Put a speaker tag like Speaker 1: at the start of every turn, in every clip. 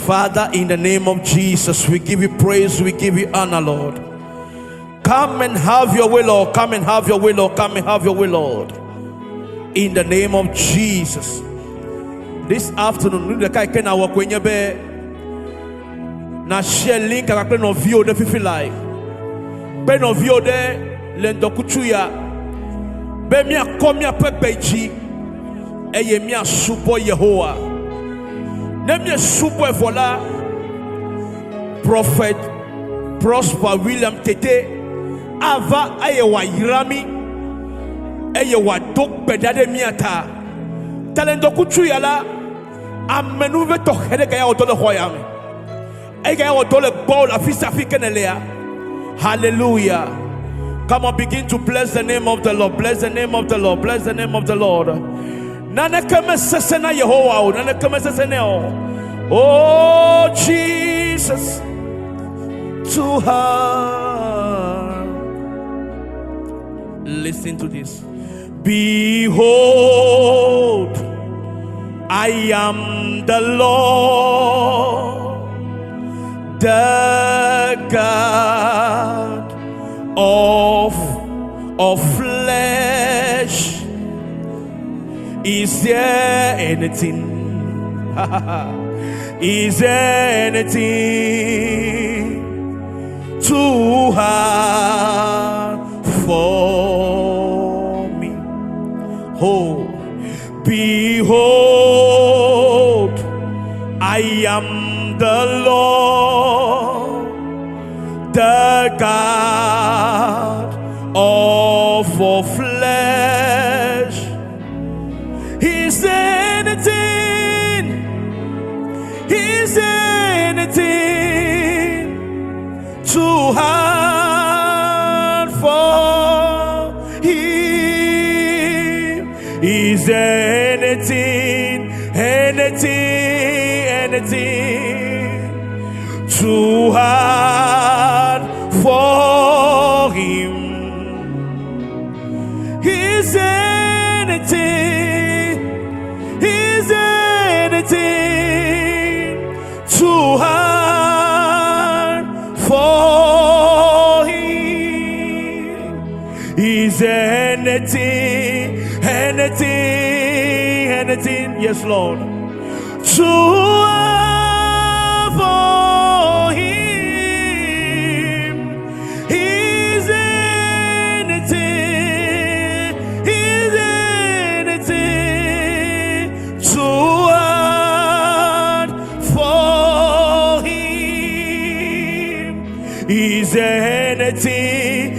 Speaker 1: Father, in the name of Jesus, we give you praise, we give you honor, Lord. Come and have your way, Lord. Come and have your way, Lord. Come and have your way, Lord. In the name of Jesus. This afternoon, we can now walk when you be. Na share link a couple of video de fifi like. Ben of video de lendo kuchuya. Be mi a come mi a pepeji. Eye mi a supo Yehowa. Ne mi a supo vola. Prophet Prosper William Tete. Ava aye wa yirami. Eye wa dok bedade mi ata. Talendo kuchuya la. Amenuve to hede kaya otole hoyame. Hallelujah. Come on, begin to bless the name of the Lord. Bless the name of the Lord. Bless the name of the Lord. Oh Jesus, to her. Listen to this. Behold, I am the Lord, the God of flesh. Is there anything? Is there anything too hard for me? Oh, behold, I am the Lord, the God of all flesh. Is there anything? Is there anything too hard for him? Is there anything, anything too hard for him? Is there anything too hard for him? Is there anything, yes Lord, too hard for him? Is anything too hard for him? Is anything,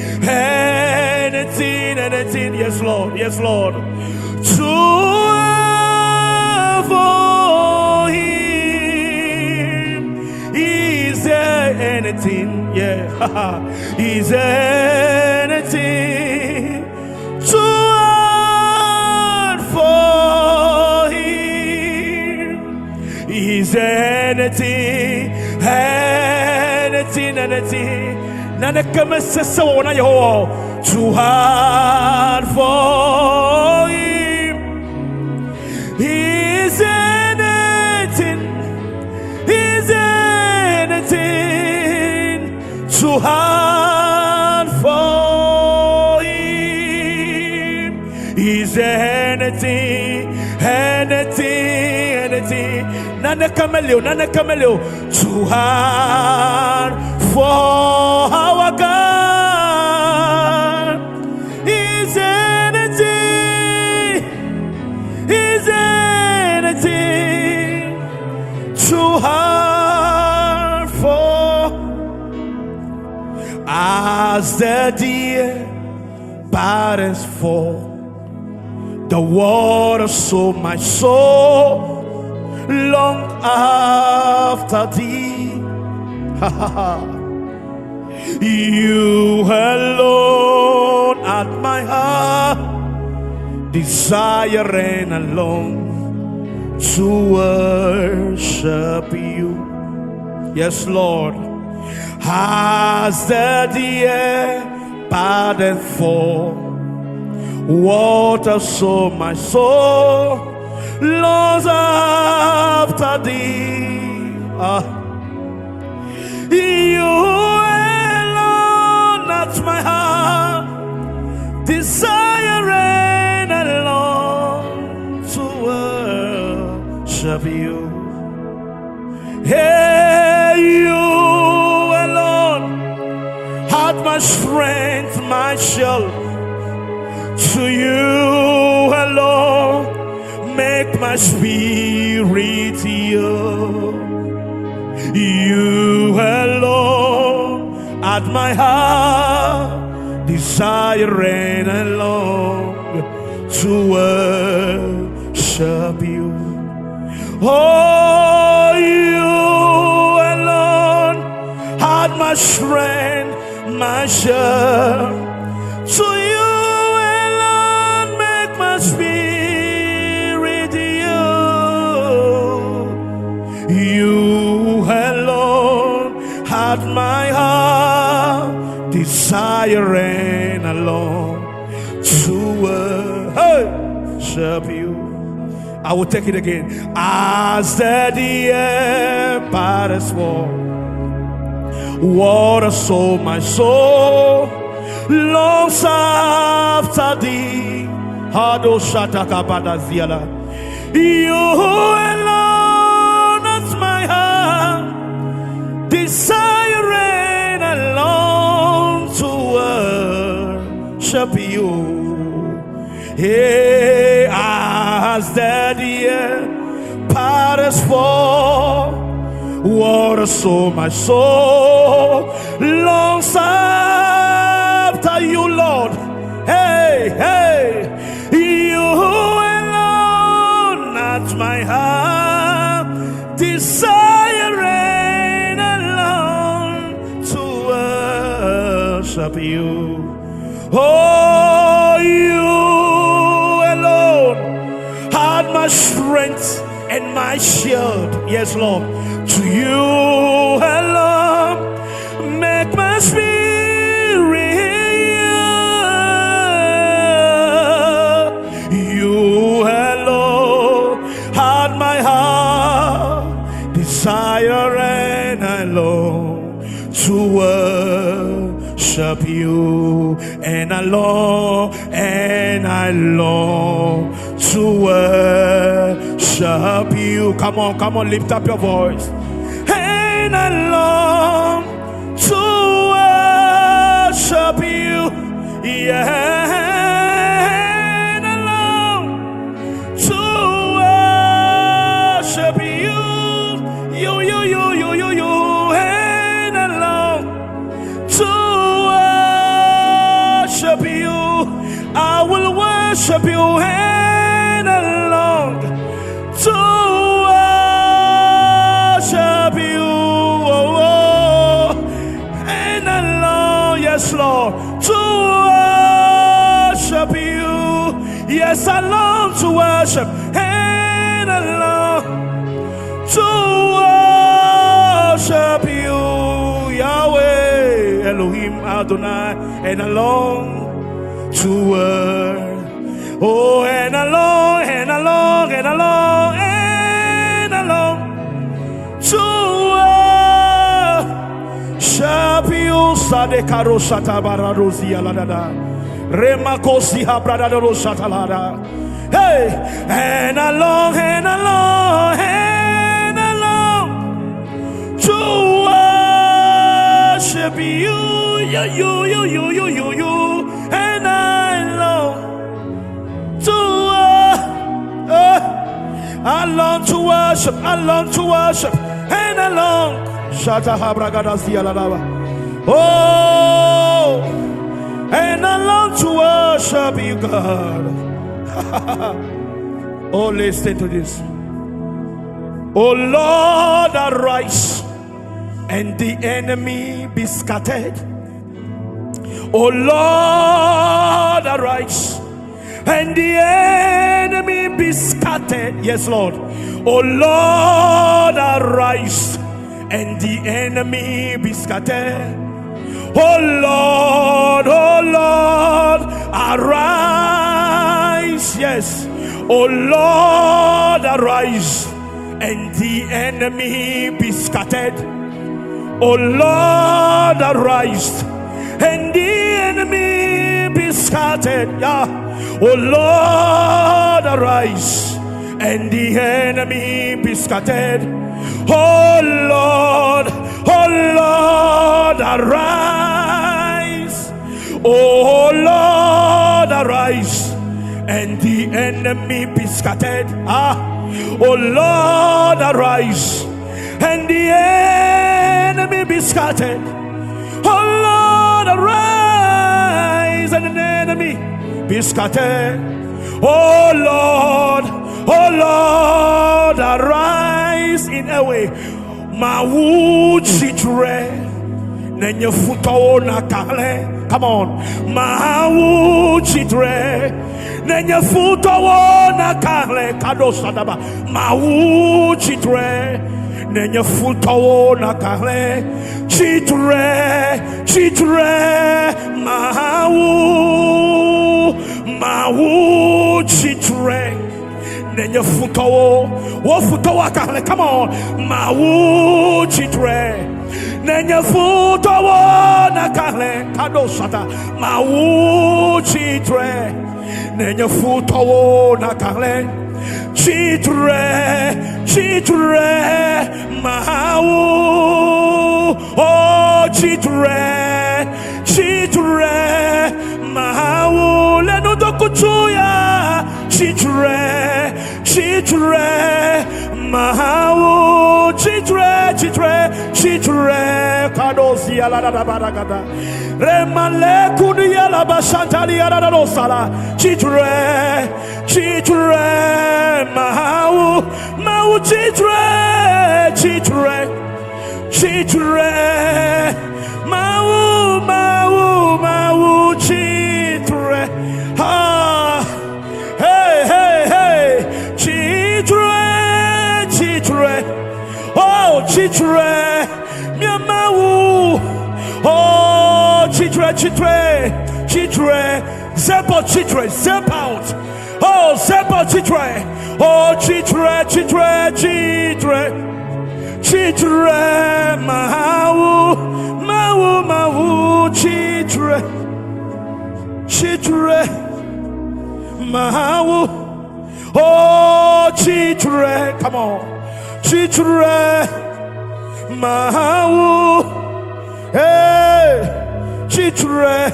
Speaker 1: yes Lord, too hard for him? Is there anything, yeah, is there anything too hard for him? Is there anything, nana kama sasa wana Yehowa too hard for him? Is anything too hard for him? Is anything, nana kamelio too hard for our God? Is anything too hard for? As the deer panteth for the water, so my soul long after thee. You alone at my heart desiring alone to worship you. Yes, Lord. As the deer panteth for water, so my soul longs after thee. You alone, that's my heart desiring and long to worship you. Hey, you alone, heart, my strength, my shield. To you alone, make my spirit yield. You alone, at my heart desiring and long to worship you. Oh, you alone, had my strength, my shield. To you alone, make my spirit yield. You alone had my heart desiring alone to worship you. I will take it again. As the deer patters water, so my soul longs after thee. Hado shataka badaziala. You alone, that's my heart desiring alone to worship you. Hey, as the deer patters for water, so my soul longs after you, Lord. Hey, hey, you alone, at my heart desiring alone to worship you. Oh, you alone had my strength and my shield. Yes, Lord. To you alone, make my spirit yield. You alone had my heart desiring alone to worship you, and I long to worship you. Come on, lift up your voice. And I long to worship you, yeah. And I long to worship you, you. And I long to worship you. I will worship you, and I long to worship you. And I long, yes, Lord, to worship you. Yes, I long to worship, and I long to worship you, Yahweh, Elohim, Adonai, and I long to worship. Oh, and I long to worship you. Sadekaro Shatabarosi Aladada, Remakosi Habradado Shatalada. Hey, and I long to worship you, and I long to I long to worship, and I long oh, and I long to worship you, God. Oh, listen to this. Oh Lord, arise and the enemy be scattered. Oh Lord, arise and the enemy be scattered. Yes, Lord. Oh Lord, arise and the enemy be scattered. Oh Lord, arise. Yes. Oh Lord, arise and the enemy be scattered. O Lord, arise, and the enemy be scattered. Yeah. O Lord, arise, and the enemy be scattered. Oh Lord, arise. Oh Lord, arise, and the enemy be scattered. Oh Lord, arise, and the enemy be scattered. Oh Lord, arise, and the enemy be scattered. Oh Lord, arise in a way. Mawu chitre nenye futo na kale. Come on, Mawu chitre nenye futo na kale. Kado sadaba. Mawu chitre nenye futo na kale. Chitre Mawu chitre nenye futo wo futo akale. Come on, Mawu chitre nenye futo na kale. Kado sata. Mawu chitre nenye futo na kale. Chitre Mawu. Oh chitre Mawu lenu dokuchuya. Chitre Mawu. Chitre kadosi ala da baragada. Remale kudia la bashantali ala da dosala. Chitre Mawu. Chitre Mawu chitre. Hey chitre. Oh chitre Mawu. Oh chitre Zepo chitre, zep out. Oh Zepo chitre. Oh chitre Mawu chitre Mawu. Oh chitre, come on, chitre Mawu. Hey, chitre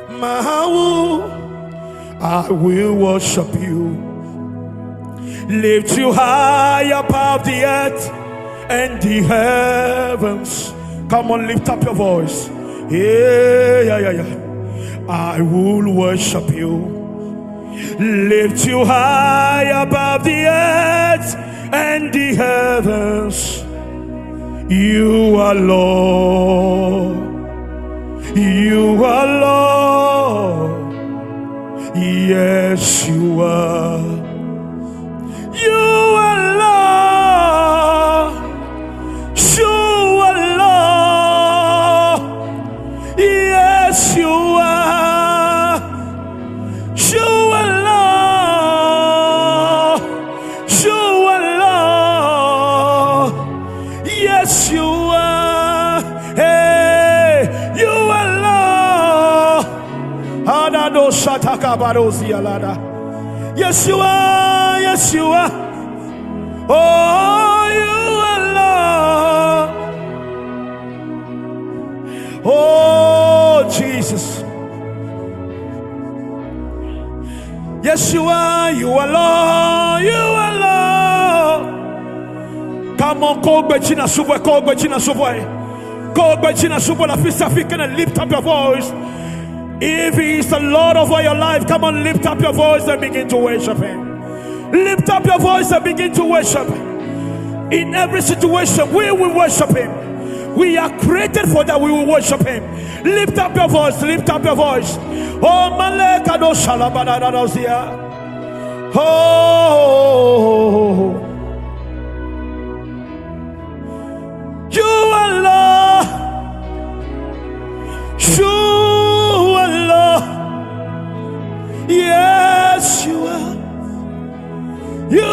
Speaker 1: Mawu. I will worship you, lift you high above the earth and the heavens. Come on, lift up your voice. Yeah. I will worship you, lift you high above the earth and the heavens. You are Lord. Yes, you are. You are Lord. Yes, you are. Yes, you are. Hey, you are Lord. Adado shataka barosi alada. Yes, you are. Oh, you are Lord. Oh, Jesus. Yes, you are Lord. Come on, call Bechina Subway, la Pacific, and lift up your voice. If he is the Lord over your life, come on, lift up your voice and begin to worship him. Lift up your voice and begin to worship. In every situation, we will worship him. We are created for that. We will worship him. Lift up your voice. Oh, Maleka do Shalabada Dozia. Oh, you are Lord. You are Lord. Yes, you are. You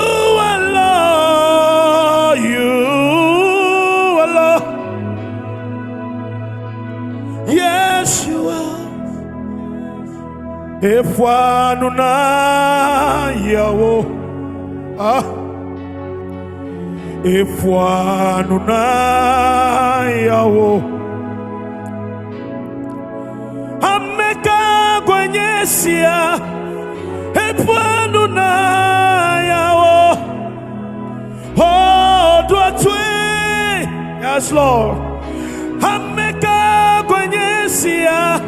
Speaker 1: Efwanu na yawo. Efwanu na yawo. Ameka gwenyesia. Efwanu na yawo. Oh, do it. Yes, Lord. Ameka gwenyesia.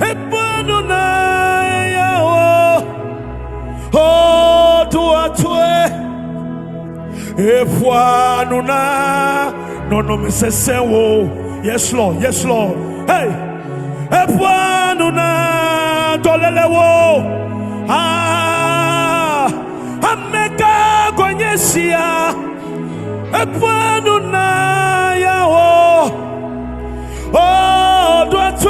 Speaker 1: Efwanu na yawo. Oh, do it. Efwanu na no mesesewo. Yes, Lord. Yes, Lord. Hey. Efwanu na dolelewo. Ameka gwenyesia. Efwanu na yawo. Oh, do it.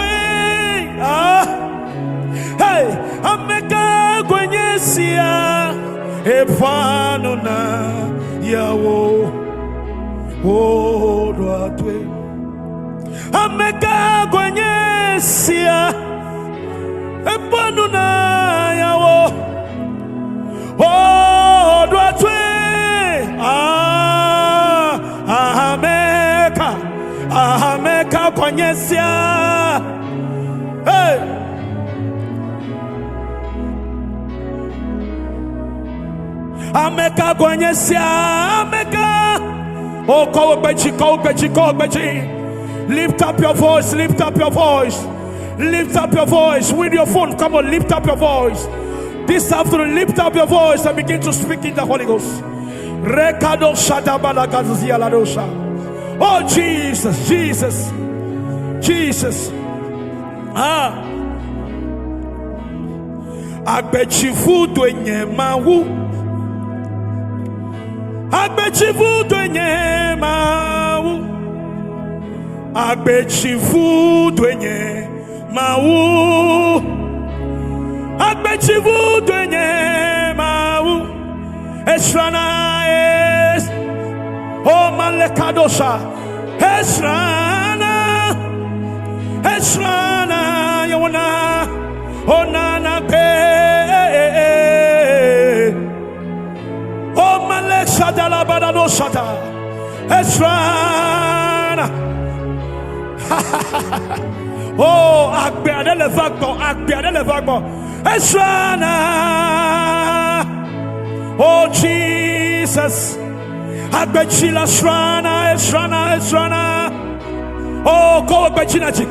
Speaker 1: Hey, ameka gwenyesia. Efwanu na yawo. Oh, do it. Ameka gwenyesia. Efwanu na yawo. Oh, do it. Ameka gwenyesia. Hey. Ameka gwenyesia. Ameka. Oh, call Bechi. Lift up your voice. Lift up your voice. Lift up your voice with your phone. Come on, lift up your voice. This afternoon, lift up your voice and begin to speak in the Holy Ghost. Rekado shadabala gazia ladosha. Oh, Jesus, Jesus, Jesus. Agbechifu dwenye mawu. Agbechifu dwenye mawu. Agbechifu dwenye mawu. Agbechifu dwenye mawu. Esrana es. Oh, malekadosha. Esrana. Esrana yona. Oh, nana pe. Oh, malekada la badano shata. Esrana. Oh, agbeade le vagbo. Esrana. Oh, Jesus. Agbechila Srana. Oh, go Bechinachi.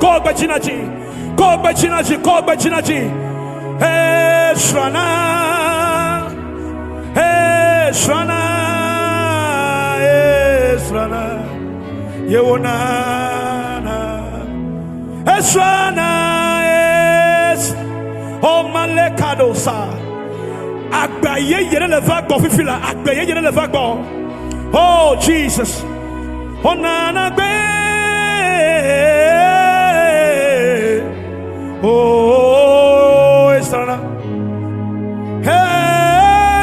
Speaker 1: Srana. Yewonana. Srana. Oh, malekadosa. Agbaye yere le vagbo fifila. Agbaye yere le vagbo. Oh, Jesus. Oh, nana be. Oh, Esrana.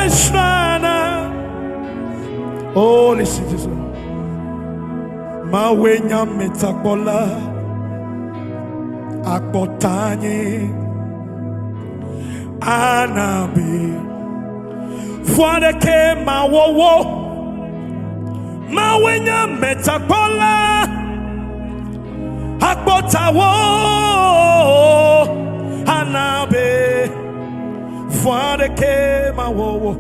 Speaker 1: Esrana. Oh, listen to this. Mawenya metakola. Akbotanye. Anabi. Fuadeke mawowo. Mawenya metakola. Akbotawo. Anabe. Fuadeke mawowo.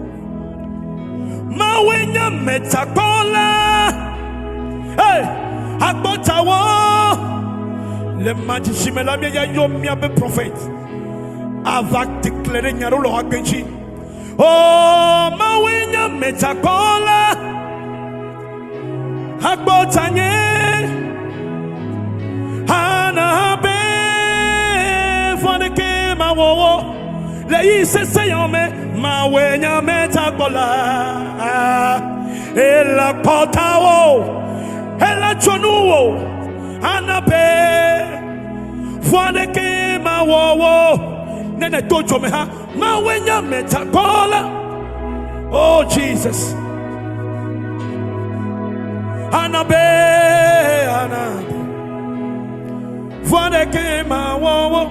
Speaker 1: Mawenya metakola. Hey, Akbotawo. Le magicien me la mia yom mia be prophet. Avec déclaré nyarolo agbenchi. Oh, mawenya metakola. Akbotanye. Anabe. Fuadeke mawowo. Le yise seyome. Mawenya metakola. Ela potawo. Ela chonuwo. Anabe. Fuadeke mawowo. Nene dojo me ha. Mawenya metakola. Oh, Jesus. Anabe. Fuadeke mawowo.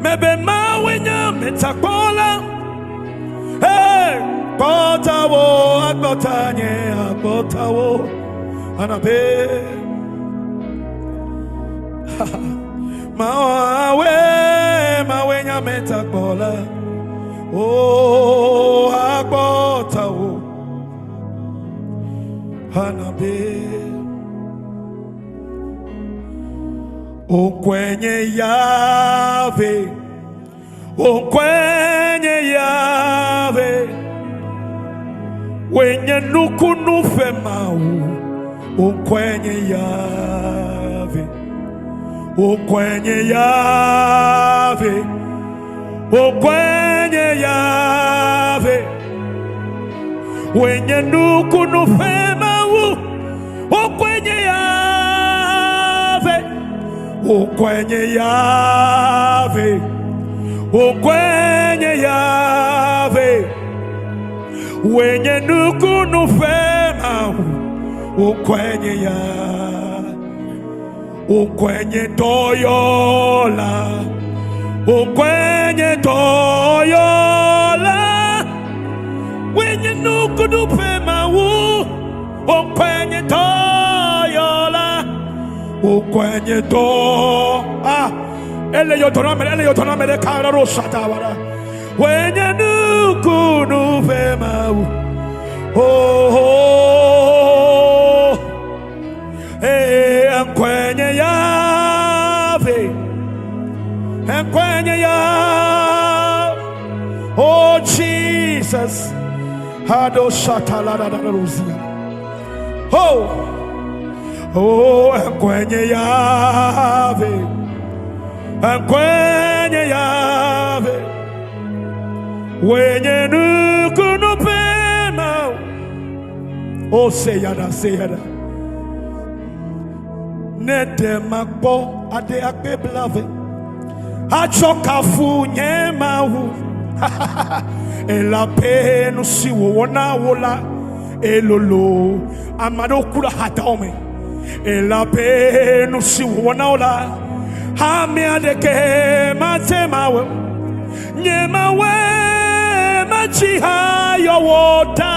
Speaker 1: Mebe mawenya metakola. Hey, botawo, agbotanye, agbotawo, anabe. Mawenya metakola. Oh, agbotawo, anabe. Okwenye Yahweh, okwenye Yahweh, wenye nukunu femau, okwenye Yahweh, okwenye Yahweh, okwenye Yahweh, wenye nukunu femau, okwenye Yahweh. Ukwenye Yahweh, ukwenye Yahweh, wenye nukunu fema, ukwenye Yahweh, ukwenye toyola, ukwenye toyola, wenye nukunu fema, ukwenye toyola. Ukwenye to ele yotonamele kara rosata wara wenye nukunu fema enkwenye Yahweh, enkwenye Yahweh, oh Jesus, hado shatala da rozia, oh, enkwenye Yahweh, enkwenye Yahweh, wenye nukunu pema, oh seyada, nete makbo ade akbe blave, achokafu nyemahu, elape siwo wona wola, elolo, amado kula hataume. Ela penu si wanaola hame adeke matemawe nyemawe machiha yowota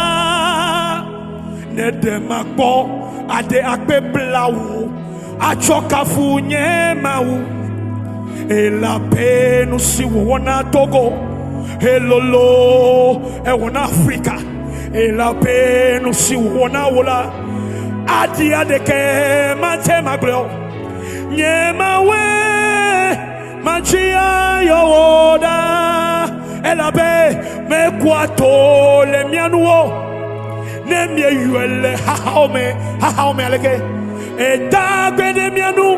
Speaker 1: nedemakbo ade akpe blawu achokafu nyemawu ela penu si wana Togo elolo wana Africa ela penu si wana wola adia de ke matema bro nyemawe machia yoda elabe mekwato le mianuo nemie yuele hahome aleke etagbe de mianu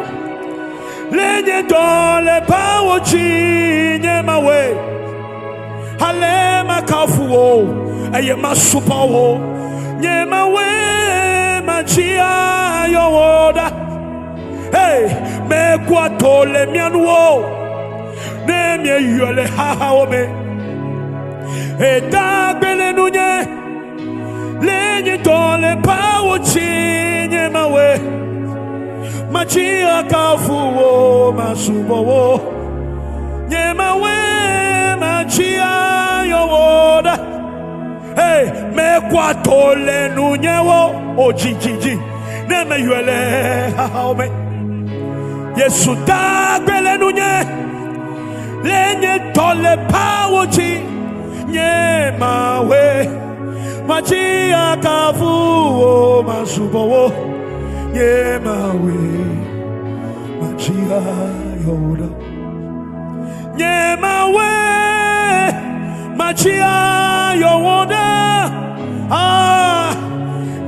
Speaker 1: lenye dole pawochi nyemawe hale makafuo eye masupawo nyemawe machia yoda hey mekwato le mianuo nemie yuele hahome etagbe nunye lenye dole pawochi nyemawe machia kafuo masubowo nyemawe machia yoda hey mekwato le nunyewo ojijiji neme yuele haome Yesu dagbele nunye lenye tole pawochi nyemawe machia kafuo masubowo nyemawe machia yoda nyemawe machia yoda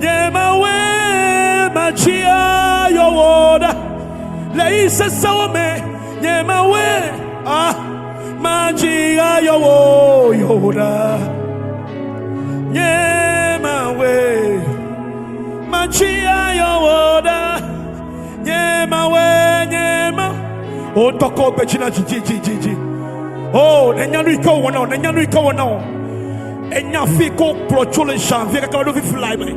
Speaker 1: nyemawe machia yoda leise sawme nyemawe machia yoda nyemawe machia yoda nyemawe nyema otoko bechina jiji oh nenyanu iko wona enya fiko prochole janvier ka do fi fly me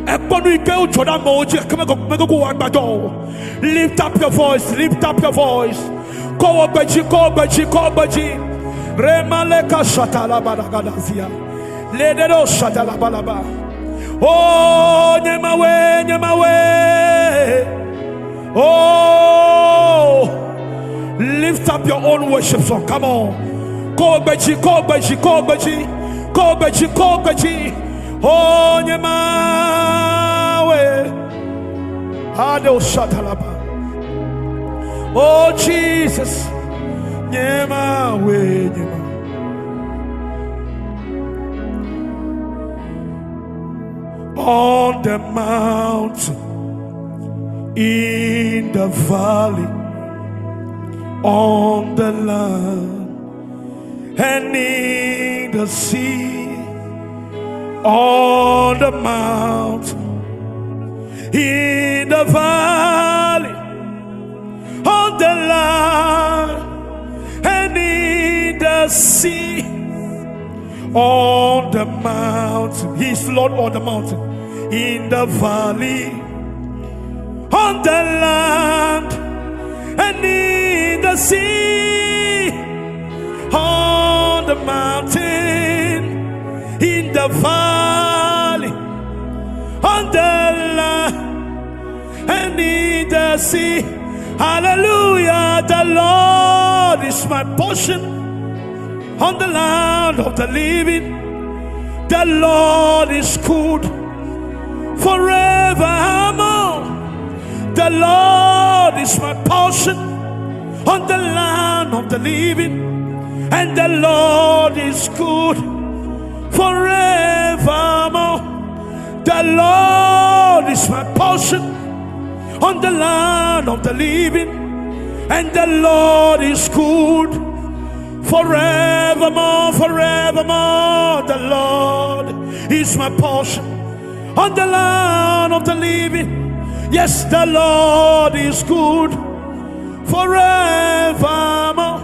Speaker 1: ebonu ike uchoda mo oji ka me go agbado. Lift up your voice Kobaji. Remaleka shatala badagadazia. Ledero shatala balaba. Oh, Nyemawe. Oh, lift up your own worship song. Come on. Kobaji. Oh, Nyemawe. Ado shatalaba. Oh, Jesus. Nyemawe. On the mountain, in the valley, on the land, and in the sea, on the mountain, in the valley, on the land, and in the sea, on the mountain. He's Lord on the mountain, in the valley, on the land, and in the sea, on the mountain, in the valley, on the land, and in the sea. Hallelujah, the Lord is my portion. On the land of the living, the Lord is good forevermore. The Lord is my portion on the land of the living, and the Lord is good forevermore. The Lord is my portion on the land of the living, and the Lord is good forevermore. The Lord is my portion on the land of the living. Yes, the Lord is good forevermore.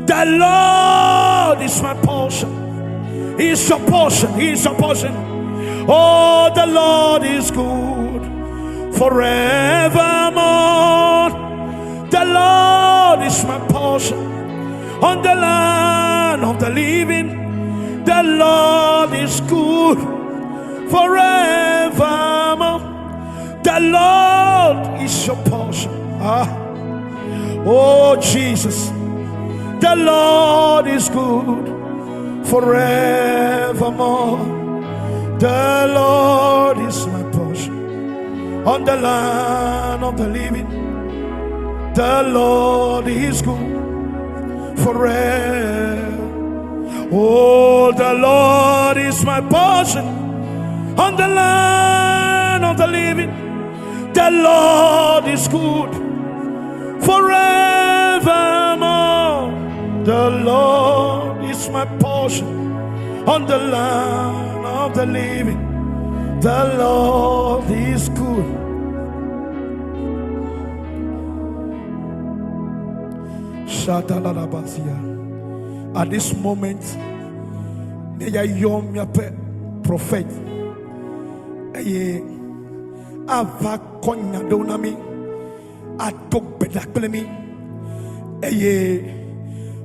Speaker 1: The Lord is my portion. He's your portion. He's your portion. Oh, the Lord is good forevermore. The Lord is my portion on the land of the living. The Lord is good forevermore. The Lord is your portion. Oh, Jesus. The Lord is good forevermore. The Lord is my portion on the land of the living. The Lord is good forever. Oh, the Lord is my portion on the land of the living. The Lord is good forevermore. The Lord is my portion on the land of the living. The Lord is good. At this moment, yom prophet ava konya donami atok bedaklemi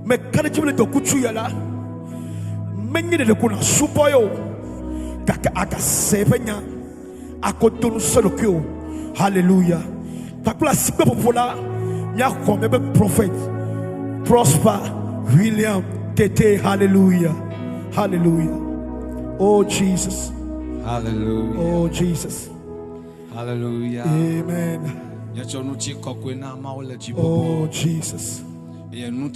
Speaker 1: me kanachimle dokuchu yala menye de kuna supoyo kaka akasepenya akodonu solokyo. Hallelujah. Takula sipe popola nya komebe prophet Prosper William Tete. Hallelujah. Hallelujah. Oh, Jesus.
Speaker 2: Hallelujah.
Speaker 1: Oh, Jesus.
Speaker 2: Hallelujah.
Speaker 1: Amen. Oh, Jesus. Amen.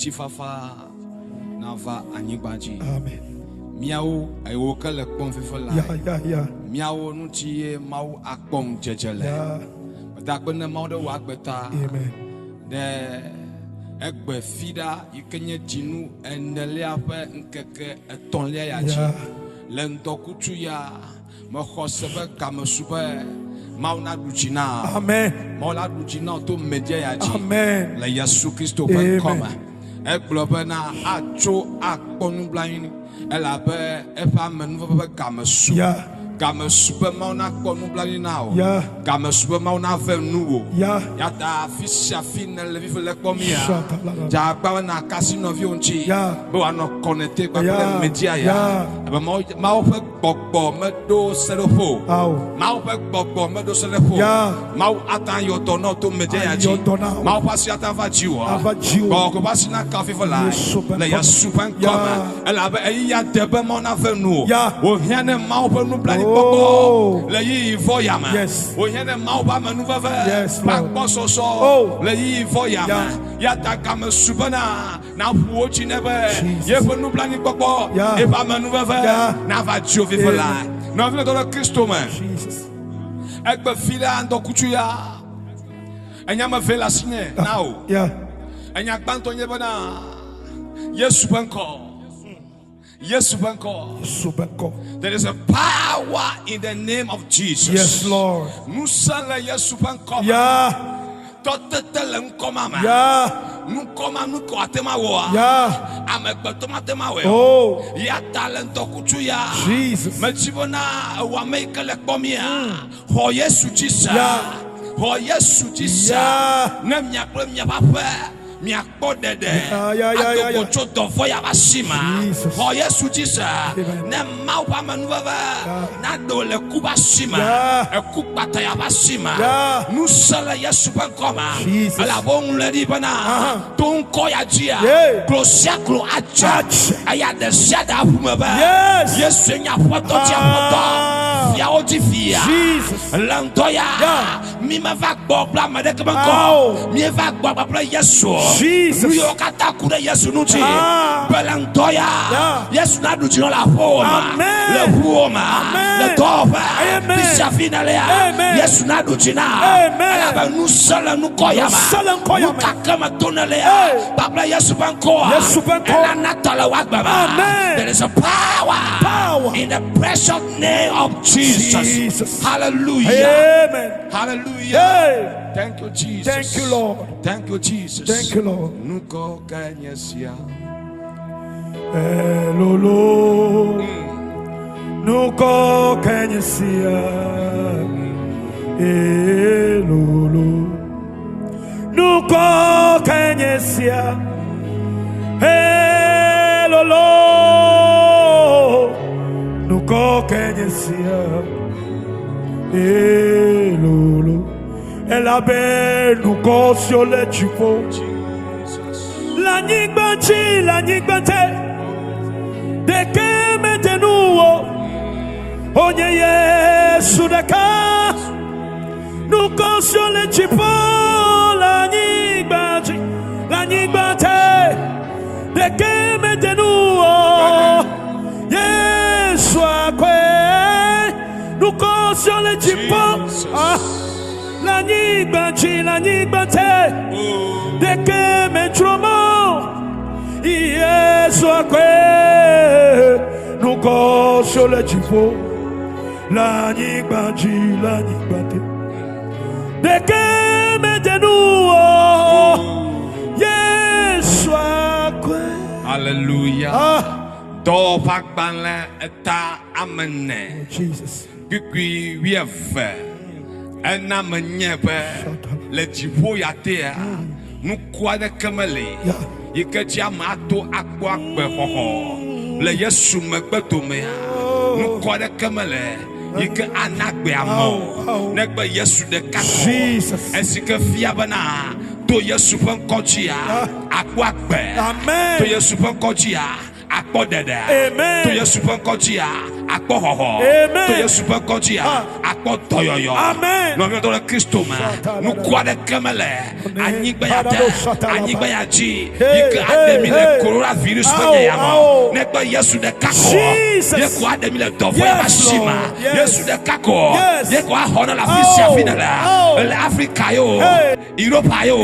Speaker 2: Miao I woke up
Speaker 1: Yeah.
Speaker 2: Miao nuti mau akbong jejele. But that when the mother work better.
Speaker 1: Amen.
Speaker 2: The Egbe fida ikenye jinu endelea pe nkeke etonlia ya ji lento kutu ya mkhosebe kamesube mauna duchina.
Speaker 1: Amen.
Speaker 2: Mauna duchina to media ya ji.
Speaker 1: Amen.
Speaker 2: La Yesu Kristo pe koma eglobe na acho akponu blaini ela pe efa menu pe kamesu Game superman na konu blani now.
Speaker 1: Yeah.
Speaker 2: Game superman na ve nuwo.
Speaker 1: Yeah.
Speaker 2: Yata fisha fina le vive le komia. Ja ba na casino vi onchi.
Speaker 1: Yeah.
Speaker 2: Bo ano connecté kwa
Speaker 1: Yeah.
Speaker 2: media ya.
Speaker 1: Yeah.
Speaker 2: Aba ma o fe gbogbo me do selofo. Ma o fe gbogbo me do selofo.
Speaker 1: Yeah.
Speaker 2: Ma o atan yo tono to media ya ji. Ma o pasi atan va jiwa. Bo ko pasi na kafi for la. Le ya super koma. Ela ba ya debe mo na ve nu. O hiane ma o pe nu blani gbogbo. Le yi vo ya ma. O hiane ma o ba manu va ve. Pa po so so. Le yi vo ya ma. Ya ta kam subana na pu ochi nebe. Ye pe nu blani gbogbo. E ba manu va ve. Na va dio vi for la. Na vile do Kristo man.
Speaker 1: Jesus.
Speaker 2: Ekbe file ando kutu ya. Enya ma vela sine now.
Speaker 1: Yeah.
Speaker 2: Enya gbanto nye bana. Yesu banko. Yesu banko.
Speaker 1: Subenko.
Speaker 2: There is a power in the name of Jesus.
Speaker 1: Yes, Lord.
Speaker 2: Musala Yesu banko.
Speaker 1: Yeah.
Speaker 2: Totetele nkoma ma.
Speaker 1: Yeah.
Speaker 2: Nkoma nuko atema wa.
Speaker 1: Yeah.
Speaker 2: Amekbetoma tema we.
Speaker 1: Oh.
Speaker 2: Ya talento kutu ya.
Speaker 1: Jesus.
Speaker 2: Mechibona wa make le komia. Ho Yesu jisa.
Speaker 1: Yeah.
Speaker 2: Ho Yesu jisa.
Speaker 1: Yeah.
Speaker 2: Na mia kle mia papa. Mia podede.
Speaker 1: Yeah.
Speaker 2: Akocho dofo ya basima.
Speaker 1: Jesus.
Speaker 2: Ho Yesu jisa. Na maupa manuva. Na dole kuba sima. Ekupata ya basima. Nusala Yesu bankoma. Ala bon ledi bana. Ton koya jia. Klosiaklo acha. Aya de shada pumaba. Yesu nya foto tia foto. Fia oti fia. Lantoya. Mi ma va gbogbo amade banko. Mi va gbogbo bla Yesu.
Speaker 1: Jesus.
Speaker 2: Yo kata kure Yesu nuti. Belantoya. Yesu na duti la forma. Le forma. Le toba. Bisha finale. Yesu na duti na. Ala ba nu sala nu koyama. Nu kakama tonale. Babla Yesu banko. Ala natala wagbaba. There is a power in the precious name of Jesus. Hallelujah.
Speaker 1: Amen.
Speaker 2: Hallelujah. Thank you, Jesus.
Speaker 1: Thank you, Lord.
Speaker 2: Thank you, Jesus.
Speaker 1: Thank you, Lord.
Speaker 2: Nuko kanyesia.
Speaker 1: Lolo. Nuko kanyesia. Lolo. Nuko kanyesia. Lolo. Nuko kanyesia. Lolo. La belle nous console tu peux. La nigbanti, de que maintenant, onye Yesu de ka, nous console tu peux. La nigbanti, de que maintenant, Yesu akwe, nous console tu peux. La nigbanti, de que me tromo, Yesu akwe, nous console tu peux. La nigbanti, de que me denou, Yesu akwe.
Speaker 2: Hallelujah. Do pakbanle eta amene.
Speaker 1: Jesus.
Speaker 2: Kukui wiefe. Ena menyepe le jipo yatea. Nukwa de kamele. Yike jamato akwa akbe hoho. Le Yesu megbeto mea. Nukwa de kamele. Yike anagbe amo. Negbe Yesu de kako. Esike fiabana. To Yesu pen kochia. Akwa akbe.
Speaker 1: Amen.
Speaker 2: To Yesu pen kochia. Akpo dede.
Speaker 1: Amen.
Speaker 2: To Yesu pen kochia. Akpo hoho.
Speaker 1: Amen.
Speaker 2: To Yesu pen kochia. Akpo toyoyo.
Speaker 1: Amen.
Speaker 2: No me do Kristo ma. Nu kwa de kamele. Anyigba ya te. Anyigba ya ji. Yike ademi le coronavirus penye yamo. Negba Yesu de kako. Yeko ademi le dofo ya bashima. Yesu de kako. Yeko ahona la fisia finala. Le Africa yo. Europe yo.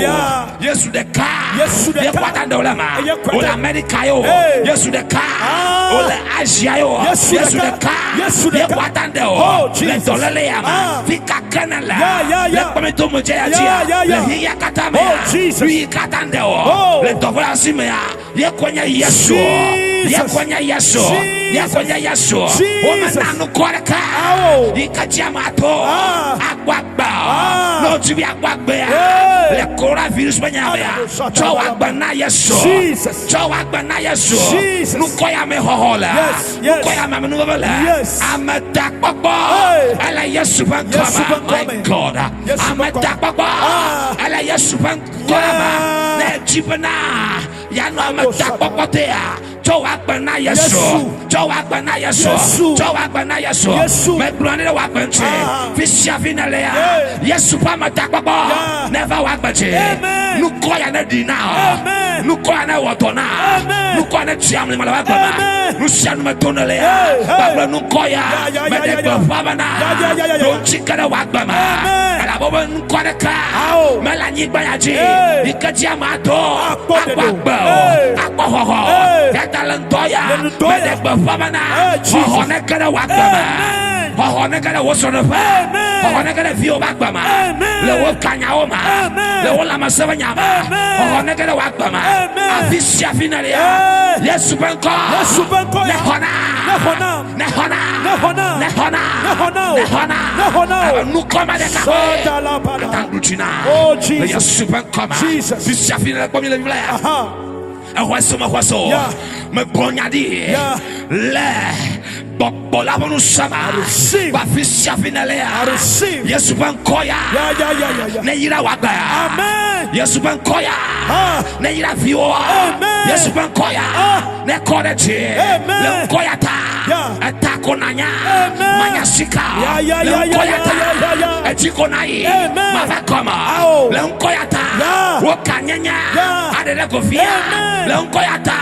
Speaker 2: Yesu de ka. Yeko atande olama. Ola America yo. Yesu de ka. Ola Asia yo. Yesu de ka. Yeko atande o. Le dolele yama. Fika kanala. Le kometo mojaya jia. Le hiya katame. Lui katande o. Le dofo ya simea. Yeko nya Yesu. yakonya yesu yakonya yesu omana no koreka ikajamato agbagba no tibi agbagba le coronavirus banyabia chowagba na yesu chowagba na yesu no koya me hohola no koya me no bela amadakpokpo ala yesu ban kama my god amadakpokpo ala yesu ban kama na jibana ya no amadakpokpo te chowagba na yesu chowagba na yesu chowagba na yesu me brone de wagbenche fisia finalea yesu pa amadakpokpo never wagbenche no koya na dina no koya na wotona no koya na chiam le malawagba no sianu metonelea babla no koya me de bafabana don't chikana wagba ala bobo no koya ka melani gbayaje ikajamato agbagba akpohoho yatalantoya me de bafabana ohone kana wagba ohone kana wosonofa ohone kana vio wagba le wo kanyaoma le wo lama sebanyama ohone kana wagba afisia finalia yesu benko nehona nukoma de kaho oh Jesus yesu benko fisia finalia kwa mile vile ahwaso me bonyadi le bola bonu sama ba fisia finalea yesu bankoya ne yira waga amen yesu bankoya ne yira vio yesu bankoya ne koreje le koyata atakonanya manyasika le koyata etikonai mavakoma le koyata wokanyanya adele kofia le koyata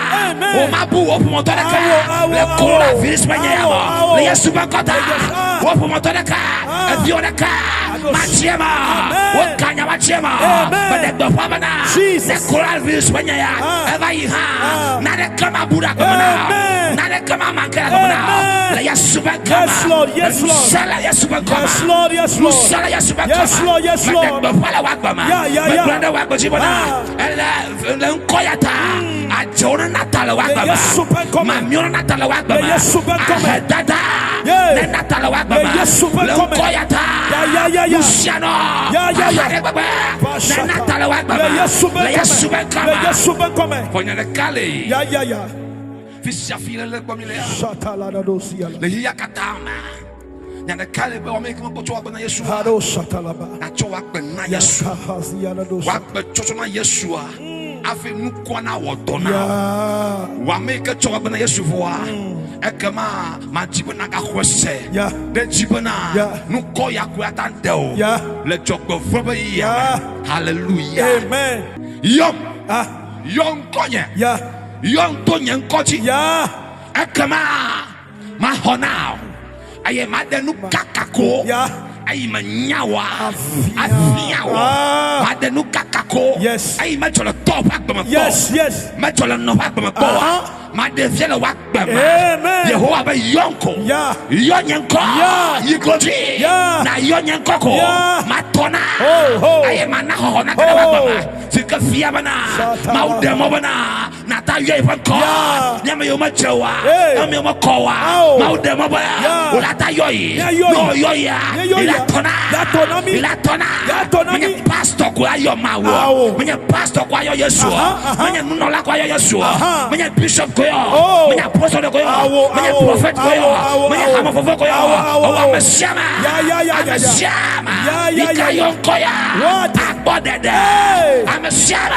Speaker 2: o mabu opumotoleka le coronavirus banyama le yesu bankota opumotoleka avioneka machema wokanya machema badegbo pamana le coronavirus banyaya eva yiha na de kama buda kama na de kama mankara kama le yesu bankoma yes lord sala yesu bankoma yes lord sala yesu bankoma yes lord badegbo pala wakoma badanda wakojibona le nkoyata ajona natala wakoma mamiona natala wakoma dada ne natala wakoma le nkoyata musiano ne natala wakoma le yesu bankoma ponya le kale fisia file le bomile shatala dosia le yakatama nyane kale be o me ko to wa na yesu hado shatala ba na cho wa na yesu wa be cho na yesu afi nukwana wodona wa make cho wa na yesu voa ekama ma jibona ka khwese de jibona nuko ya ku atandeo le jogbo foba ya hallelujah amen yom konye yom tonye nkochi ekama ma honao aye ma de nukakako ayi manyawa afiawa adenu kakako ayi machola top akbama yes machola no akbama boa ma de fiela wakbama Yehovah ba yonko yonyenko yikoji na yonyenko ko matona ayi manaho na kana wakbama sika fia bana maudemo bana na ta yevanko nyama yo machowa nyama yo makowa maudemo bana ulata yoyi no yoya Ilatona mwenye pastor kwa yo mawo mwenye pastor kwa yo Yesu mwenye nunola kwa yo Yesu mwenye bishop kwa yo mwenye apostle kwa yo mwenye prophet kwa yo mwenye hamafofo kwa yo ameshama ikayonko ya akbodede ameshama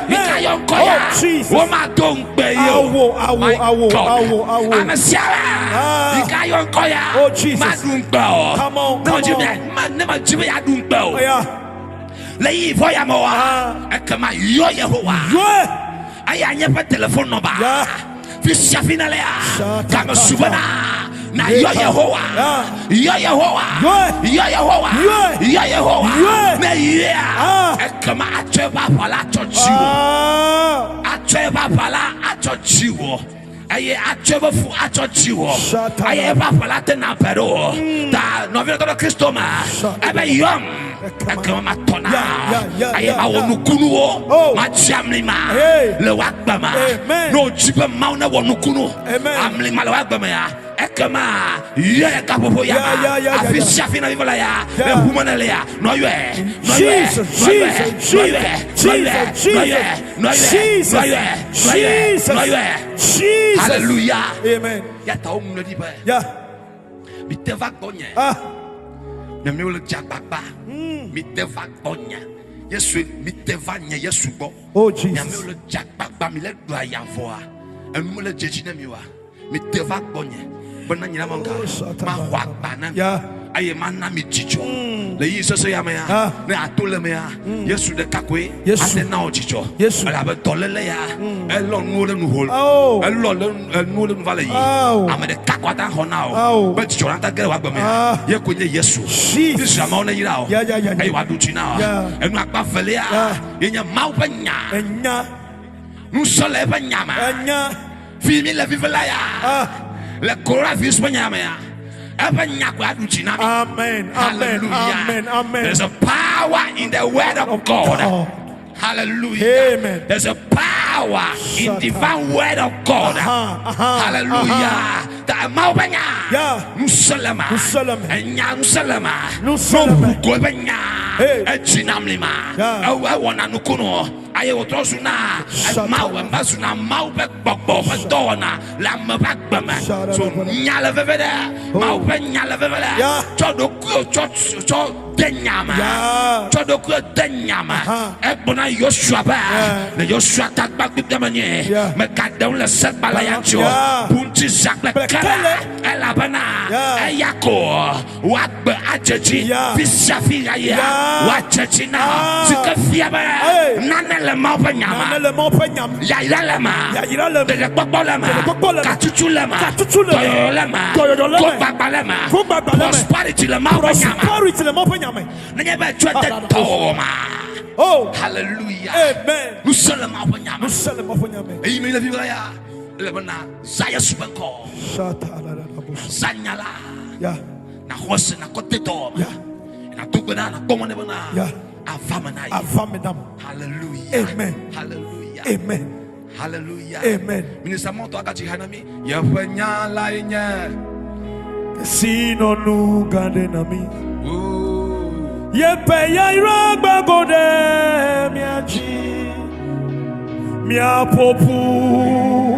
Speaker 2: ikayonko ya womadongbe yo ameshama ikayonko ya madungbe Never Jimmy Adumbo. Lay for Yamoa. I come yo Yehovah. I never telephone number. Fisha finalea. Come Subana. Na yo Yehovah. Yo Yehovah. Yo Yehovah. Yo Yehovah. Me ya. I come at Treva Pala Chochiwo. At Treva Pala at Chochiwo. Aye acheva fu achochiwo aye ba palate na pero ta novio to Kristo ma ebe yom ekema matona ayema wonukunuo machiamlima le wagbama no jibe mauna wonukunu amlima le wagbama ya ekema ye kapopo ya afisha fina vivala ya ebumana ya no ye hallelujah
Speaker 1: amen
Speaker 2: ya taum no di ba
Speaker 1: ya
Speaker 2: biteva konye na mi wole jagbagba miteva konye yesu miteva nye yesu bo
Speaker 1: oh jesus
Speaker 2: na mi wole jagbagba mi le do ayavoa enu mo le jeji na mi wa miteva konye bona nyina manka ma hwagba na aye manna mi chicho le yiso so ya me ya na atole me ya yesu de kakwe ade na o chicho ala be tolele ya elo nu le nu hol elo le nu le nu vale yi amede kakwata hona o be chicho anta gere wa gba me ye konye yesu this ya ma ona yira o ayi wa du chi na enu agba fele ya yenya mau panya enya nu sole panya ma enya fi mi le vivela ya le coronavirus panya ma ya
Speaker 1: amen, amen, amen, amen.
Speaker 2: There's a power in the word of God. Hallelujah.
Speaker 1: Amen.
Speaker 2: There's a power in divine word of God. Hallelujah. The Maubanya. Nusalama. Enya Nusalama. Nusalama. Gobanya. Ejinamlima. Ewana nukuno. Aye otrosuna. Maubambasuna. Maubekbokbo. Dona. Lamabakbama. So nyala vevede. Maubanya vevede. Chodoku. Chod. Denyama. Chodoku denyama. Ebona Yoshua ba. Le Yoshua tak bak bidamanye. Me kadon le set balayancho. Punti zakle kala. Elabana. Eyako. Wakbe ajeji. Fisafira ya. Wacheji na. Sikafia ba. Nane le maupe nyama.
Speaker 1: Nane le maupe nyama.
Speaker 2: Yairalema.
Speaker 1: Yairalema.
Speaker 2: Dele kpokbolema. Katuchulema. Toyolema. Kogbabalema. Prosperity le maupe nyama.
Speaker 1: Prosperity le maupe nyama.
Speaker 2: Nanyebe chwete toma.
Speaker 1: Oh,
Speaker 2: hallelujah.
Speaker 1: Amen.
Speaker 2: Nous sommes en Panyama.
Speaker 1: Nous sommes en Panyama.
Speaker 2: Et il me l'a vu là. Le bana Zaya Subanko. Zanyala.
Speaker 1: Ya.
Speaker 2: Na hose na kote to. Ya. Na tugana na komone bana.
Speaker 1: Ya.
Speaker 2: Avamana.
Speaker 1: Avamenam.
Speaker 2: Hallelujah.
Speaker 1: Amen.
Speaker 2: Hallelujah.
Speaker 1: Amen.
Speaker 2: Hallelujah.
Speaker 1: Amen.
Speaker 2: Ministre monto akati hanami. Ya fanyala inya.
Speaker 1: Sino nu gande nami. Yepe ya iragba gode miaji miapopu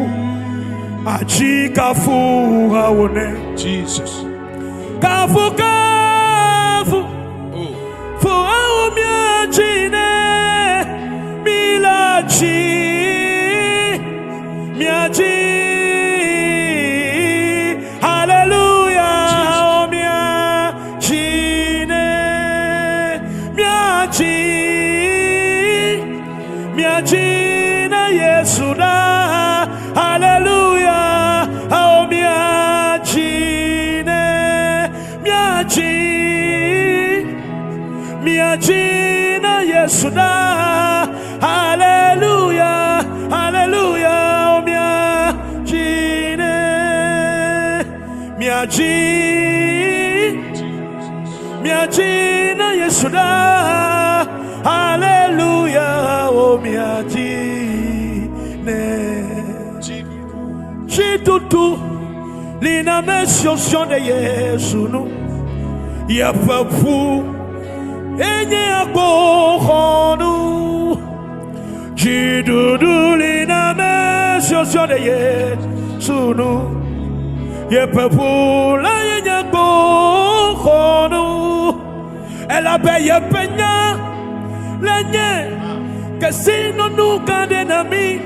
Speaker 1: aji kafu awone
Speaker 2: Jesus
Speaker 1: kafu fu awo miaji ne miaji Miajina Yesuda, hallelujah, oh miajina Yesuda, hallelujah, hallelujah, oh miajina Yesuda, hallelujah, oh miajine. Chitutu lina mesio de Yesu nu ya papu enye akohonu. Chitutu lina mesio de Yesu nu ya papu la enye akohonu. Ela beye penya lenye que si no nunca de nami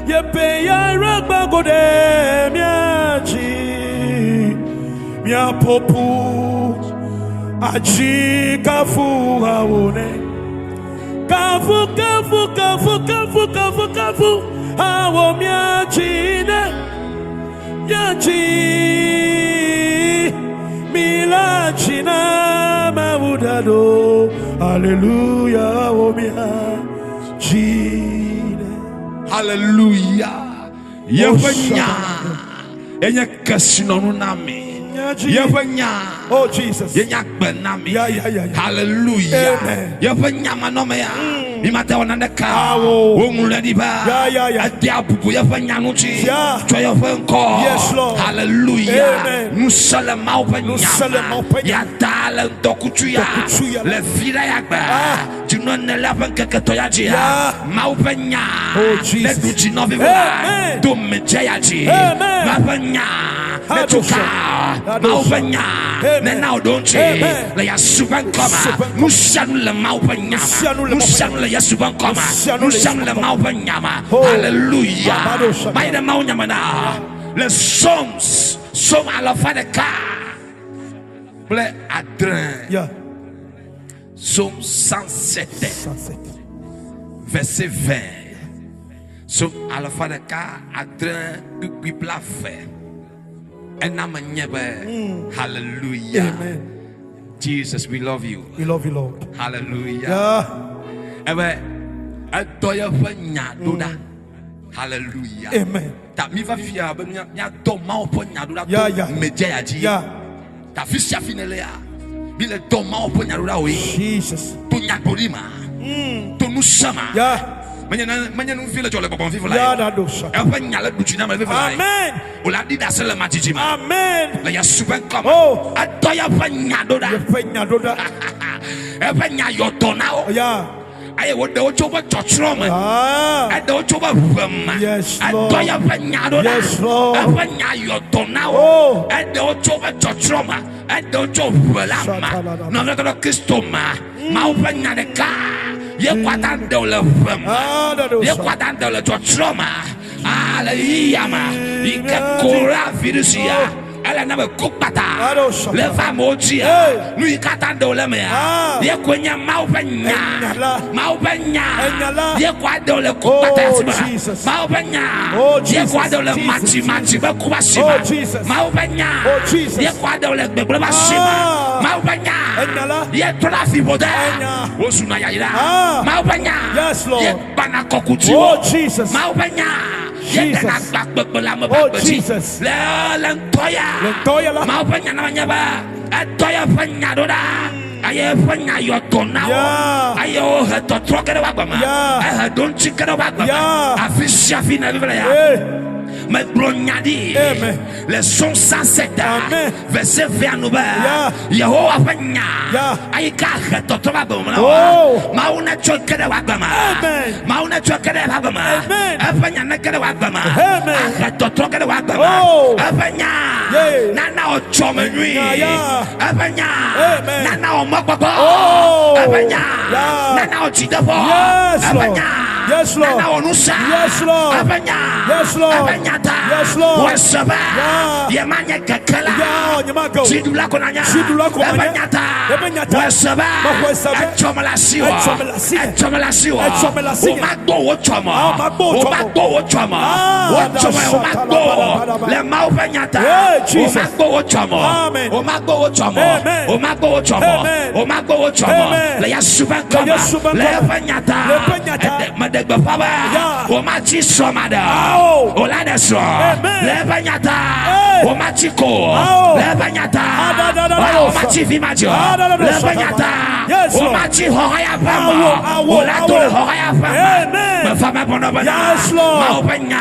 Speaker 1: ye peya ragba gode miaji mia popu aji kafu awone kafu awo miaji ne miaji milaji na mawudado. Hallelujah, oh miaji.
Speaker 2: Hallelujah. Yevanya. Enye kasino nami.
Speaker 1: Oh Jesus.
Speaker 2: Hallelujah. Imata wananda ka wonguladi ba adia bubu ya fanya nuchi choyo fenko.
Speaker 1: Yes Lord.
Speaker 2: Hallelujah. Musala maupanya ya tala dokuchuya le vira ya ba tunone la banka katoya jia maupanya le duchi no viva do meja ji maupanya le tuka maupanya ne now don't le ya suban koma musanu le maupanya musanu le yasuban koma musanu le maupanya. Hallelujah. By the maupanya na les psaumes sont à la fin de car blé adrin. Psaume 107 verset 20. Psaume à la fin de car adrin qui plafait un âme nyebe. Hallelujah.
Speaker 1: Amen.
Speaker 2: Jesus, we love you.
Speaker 1: We love you, Lord.
Speaker 2: Hallelujah. Ebe adoya fanya doda. Hallelujah.
Speaker 1: Amen.
Speaker 2: Ta mi va fia be nya do ma opo nya doda
Speaker 1: Yeah.
Speaker 2: meja ya ji. Ta fisia finele ya. Bi le do ma opo nya doda we.
Speaker 1: Jesus.
Speaker 2: To nya dorima. To nu sama. Manya nu file jole bobon vivo la. E fa nya la duchi na ma vivo la.
Speaker 1: Amen.
Speaker 2: Ola di da sele ma jiji ma.
Speaker 1: Amen.
Speaker 2: La ya suben kama.
Speaker 1: Oh.
Speaker 2: Adoya fa nya doda. E fa nya yo dona o. I would do over Chotrom. I don't over them.
Speaker 1: Yes,
Speaker 2: Lord.
Speaker 1: Yes, Lord.
Speaker 2: I don't now. I don't over Chotrom. I don't over Lama. No, not a Christoma. Maupanya the car. You quadan dollar from. You quadan dollar Chotroma. Alayama. You can call Virusia. Elle n'a pas bata. Le famoji. Lui katando le mea. Ye kwenya maupenya. Ye kwado le kubata. Maupenya. Ye kwado le machi be kubashima. Maupenya. Ye kwado le bebreba shima. Maupenya. Ye trafi bode. Osuna ya ira. Maupenya.
Speaker 1: Yes, Lord.
Speaker 2: Ye bana kokuti.
Speaker 1: Oh Jesus.
Speaker 2: Maupenya.
Speaker 1: Jesus. Oh Jesus.
Speaker 2: Lentoya la. Maupanya na manyaba. Atoya fanya doda. Aye fanya yotona. Aye heto trokere wagama. Aye don't chikere wagama. Afisha fina vivela ya. Mais blonyadi. Les sons 107 verset 20 Yehovah fanya. Aye ka heto trokere wagama. Mauna chokere wagama. Mauna chokere wagama. Afanya nakere wagama. Heto trokere wagama. Afanya. Nana ochomenwi. Afanya. Nana omakbaba. Afanya. Nana ochidabo. Afanya.
Speaker 1: Yes, Lord.
Speaker 2: Nana onusa.
Speaker 1: Yes, Lord.
Speaker 2: Afanya.
Speaker 1: Yes, Lord.
Speaker 2: Afanyata.
Speaker 1: Yes, Lord.
Speaker 2: Wasaba. Yemanya kakala. Chidula konanya. Afanyata. Wasaba. Echomalasiwa. Echomalasiwa. Omagbo wochoma. Omagbo wochoma. Wochoma omagbo. Le maufanyata. Omagbo wochoma. Omagbo wochoma. Omagbo wochoma. Omagbo wochoma. Le yasuban kama. Le fanyata. Madegba faba. Omachi somada. Olada so. Le fanyata. Omachi ko. Le fanyata. Omachi vimajo. Le fanyata. Omachi hoya fama. Olato hoya fama. Me fama bono bana. Maupanya.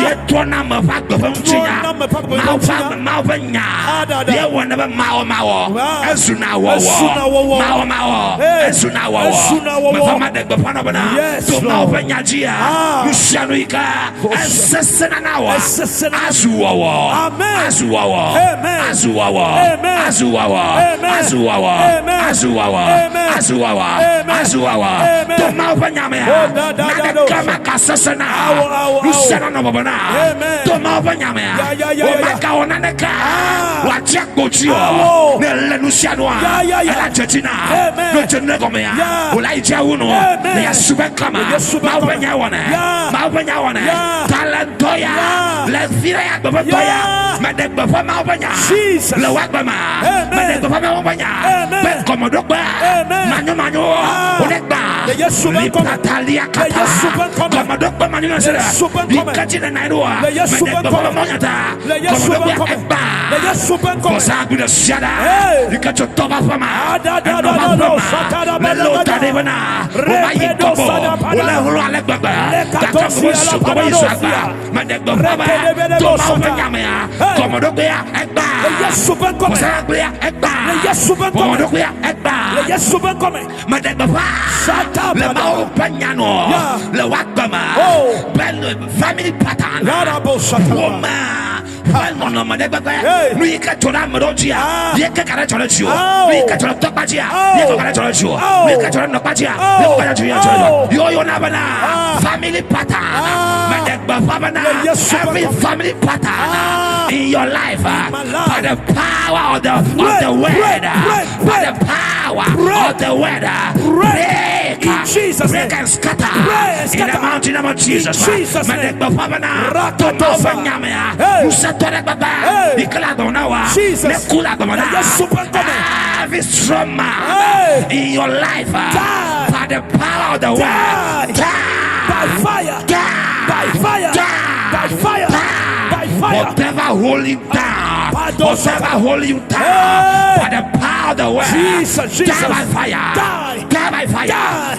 Speaker 2: Yetona me fakbo famchinya. Maupanya. Ye wona be mao. Esuna wo. Mao. Esuna wo. Me fama degba fana bana. To maupanya jia. Mushanuika. Esesena nawo. Azuwa. Azuwa. To maupanya me. Kama kasesena. Musana no bana. To maupanya me. Omaka neka. Wachia kochio. Nele nusianwa. Ela chetina. No cheneko mea. Ulaija uno. Ya subekama. Maupanya wana. Talentoya. Le vira ya bebotoya. Madegba fa maupanya. Le wagbama. Madegba fa maupanya. Ben komodokba. Manyo. Odegba.
Speaker 1: Le Yesu ben come. Le Yesu ben come. Le Yesu ben come. Le Yesu ben come. Le Yesu ben come. Le Yesu ben come. Hey.
Speaker 2: family pattern. Family pattern. Every family pattern in your life by the power of the word, by the power of the word, break and scatter in the mountain of Jesus. Every strong man in your life by the power of the word,
Speaker 1: by fire, by fire, by fire, by fire.
Speaker 2: Whatever hold you down, whatever hold you down, by the power of the word,
Speaker 1: Jesus,
Speaker 2: die by fire, die by fire,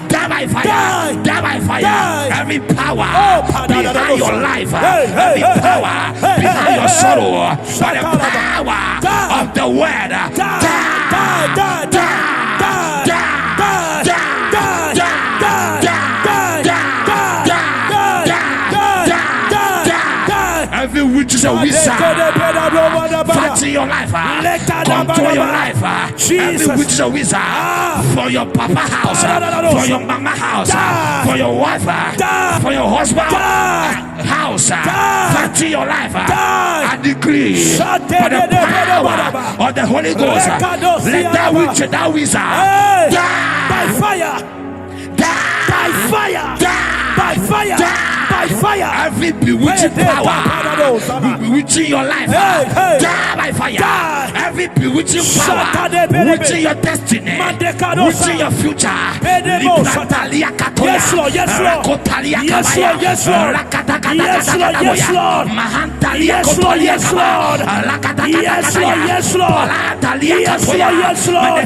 Speaker 2: die by fire, die by fire. Every power behind your life, every power behind your sorrow, by the power of the word, die, die, die. Every witch is a wizard. Fighting your life, control your life. Every witch is a wizard for your papa house, for your mama house, for your wife, for your husband house. Fighting your life. I decree by the power of the Holy Ghost, let that witch, that wizard die
Speaker 1: by fire,
Speaker 2: die
Speaker 1: by fire, by fire, by fire.
Speaker 2: Every bewitching power bewitching your life, die by fire. Every bewitching power bewitching your destiny, bewitching your future.
Speaker 1: Yes, Lord, yes, Lord. Yes, Lord, yes, Lord. Yes, Lord, yes, Lord. Yes, Lord, yes, Lord. Yes, Lord, yes, Lord. Yes, Lord, yes, Lord.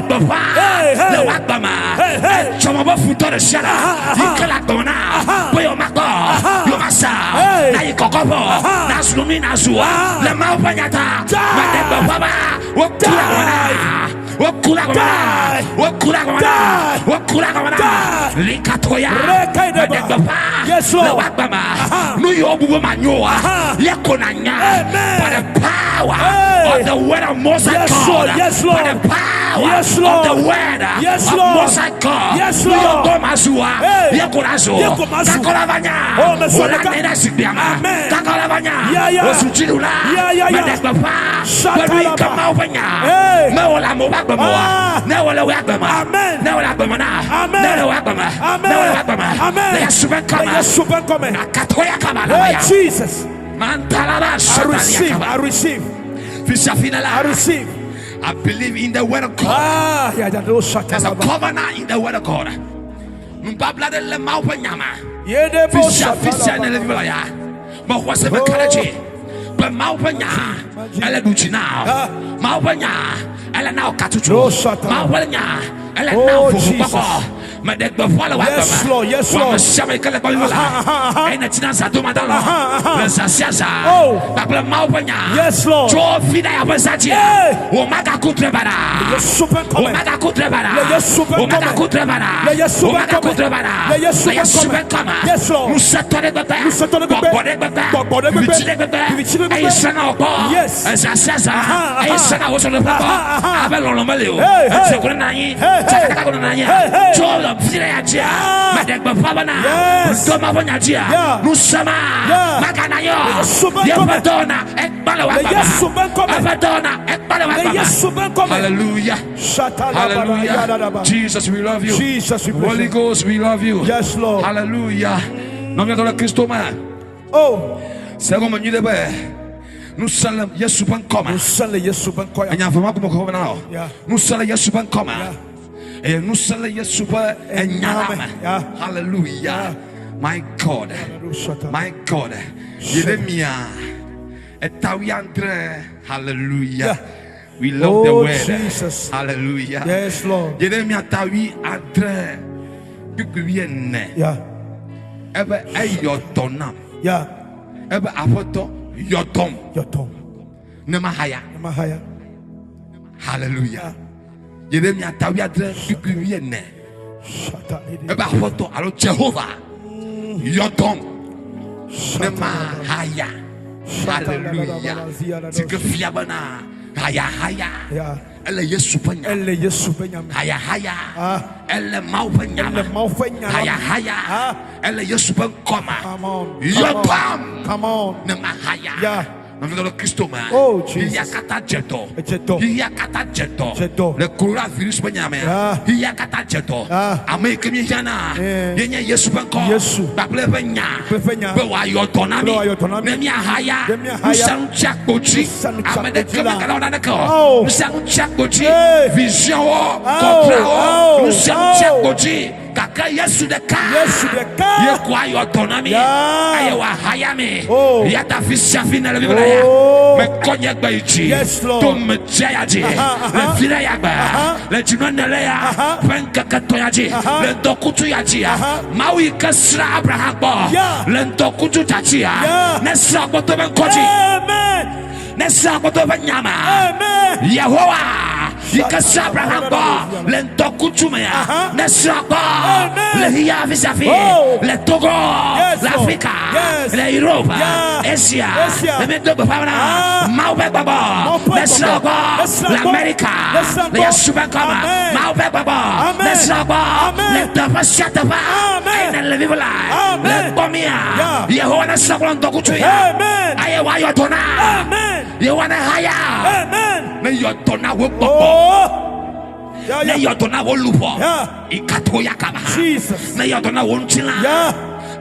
Speaker 1: Yes, Lord.
Speaker 2: By the power of the word of Moses,
Speaker 1: yes, Lord, yes, Lord.
Speaker 2: by the power
Speaker 1: yes, Lord.
Speaker 2: of the word
Speaker 1: yes,
Speaker 2: of
Speaker 1: Lord.
Speaker 2: Moses,
Speaker 1: yes, Lord. Jesus. I receive.
Speaker 2: I believe in the word of God. There's a covenant in the word of God.
Speaker 1: Oh, Jesus. Yes, Lord, yes, Lord. Yes, Lord.
Speaker 2: Hallelujah. Hallelujah. Jesus, we love you.
Speaker 1: Jesus, we
Speaker 2: Holy Ghost, we love you.
Speaker 1: Yes, Lord.
Speaker 2: Hallelujah.
Speaker 1: Oh.
Speaker 2: Nous sommes Yesu ben commun.
Speaker 1: Nous sommes Yesu ben commun.
Speaker 2: Nous sommes Yesu ben commun. And no sell yes super and hallelujah. My God, my God, Jeremiah, Etawiandre, hallelujah. We love the word,
Speaker 1: Jesus.
Speaker 2: Hallelujah.
Speaker 1: Yes, Lord.
Speaker 2: Jeremiah Tawi Andre, Yukuvienne, ever a yotonam, ever a photo, yotom, Nemahaya, hallelujah. Jeremiah Tawi Andre, Yukuvienne, ever a photo, alo Jehovah. Yotom Nemahaya, hallelujah. Tika fiabana, haya, ele Yesupanya, haya, ele maupanya, haya, ele Yesupan koma, Yotom,
Speaker 1: come on,
Speaker 2: Nemahaya.
Speaker 1: Oh, Jesus.
Speaker 2: Yakata jeto. Le coronavirus penyame. Yakata jeto. Amerika mi jana. Yenye Yesu benko. Baple penya. Bewa yotonami. Nemia haya. Usang chakboji. Amede kama kana onaneko. Usang chakboji. Vision o. Kontra o. Usang chakboji. Kaka Yesu deka. Ye kwa yotonami. Aye wa hayami. Yata fisafina le biblia. Me konye gbaiji. To me jayaji. Le vira yagba. Le jinonelea. Penka katoyaji. Le dokutu yaji. Maui kasra Abraham bo. Le dokutu tachi. Nesra boto ben koji. Nesra boto ben nyama. Yehowa. Ikasra Abraham bo. Le dokutu meya. Nesra bo. Le hiya visafi. Le Togo. L'Afrique. Le Europe. Asia. Le Medogo Pamana. Maube baba. Nesra bo. L'America. Le Yasubakama. Maube baba. Nesra bo. Le Tapashataba. Aina le vive la. Le Bomia. Yehowa nesra bo dokutu ya. Aye wa yotona. Yehowa ne haya. Ne yotona wo bobo. Ne yotona wo lupo. Ikato yakaba. Ne yotona wo nchila.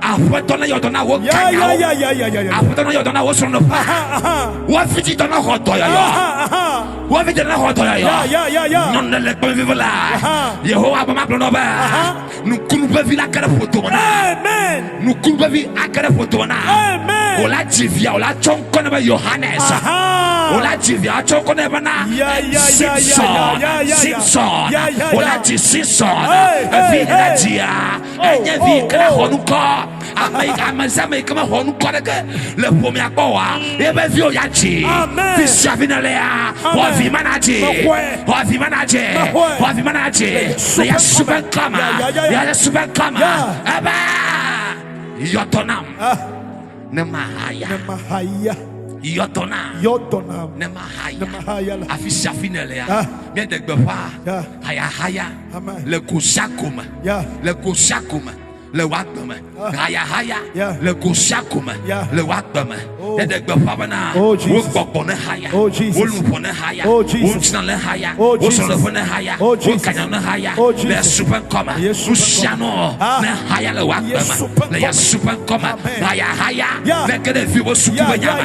Speaker 2: Afwetona yotona wo kanyao. Afwetona yotona wo sonopa. Wafiti tona hotoya ya. Wafiti tona hotoya ya. Non le kwa vive la. Yehowa ba maklonoba. Nukunuba vi la kara foto wana. Nukunuba vi akara foto wana. Ola jivia ola chonko na Yohanes. Ola jivia chonko na bana. Simpson. Ola ji Simpson. Vi na dia. Enye vi kara honuko. Amazame kama honuko deke. Le pomi akboa. Ebe vi oyaji. Vi shavinalea. Wavi manaji. Wavi manaji. Ya super kama. Ya super kama. Eba. Yotonam. Nemahaya. Yotonam. Nemahaya. Afishafinelea. Miedegbefa. Haya. Le kushakuma. Le wakbama. Haya. Le kushakuma. Le wakbama. Miedegbefa wokbokbone haya. Wolupone haya. Wonchale haya. Wosolofone haya. Wokanyane haya. Le super koma. Ushano. Ne haya le wakbama. Le super koma. Haya. Nekede fibo sukuba nyama.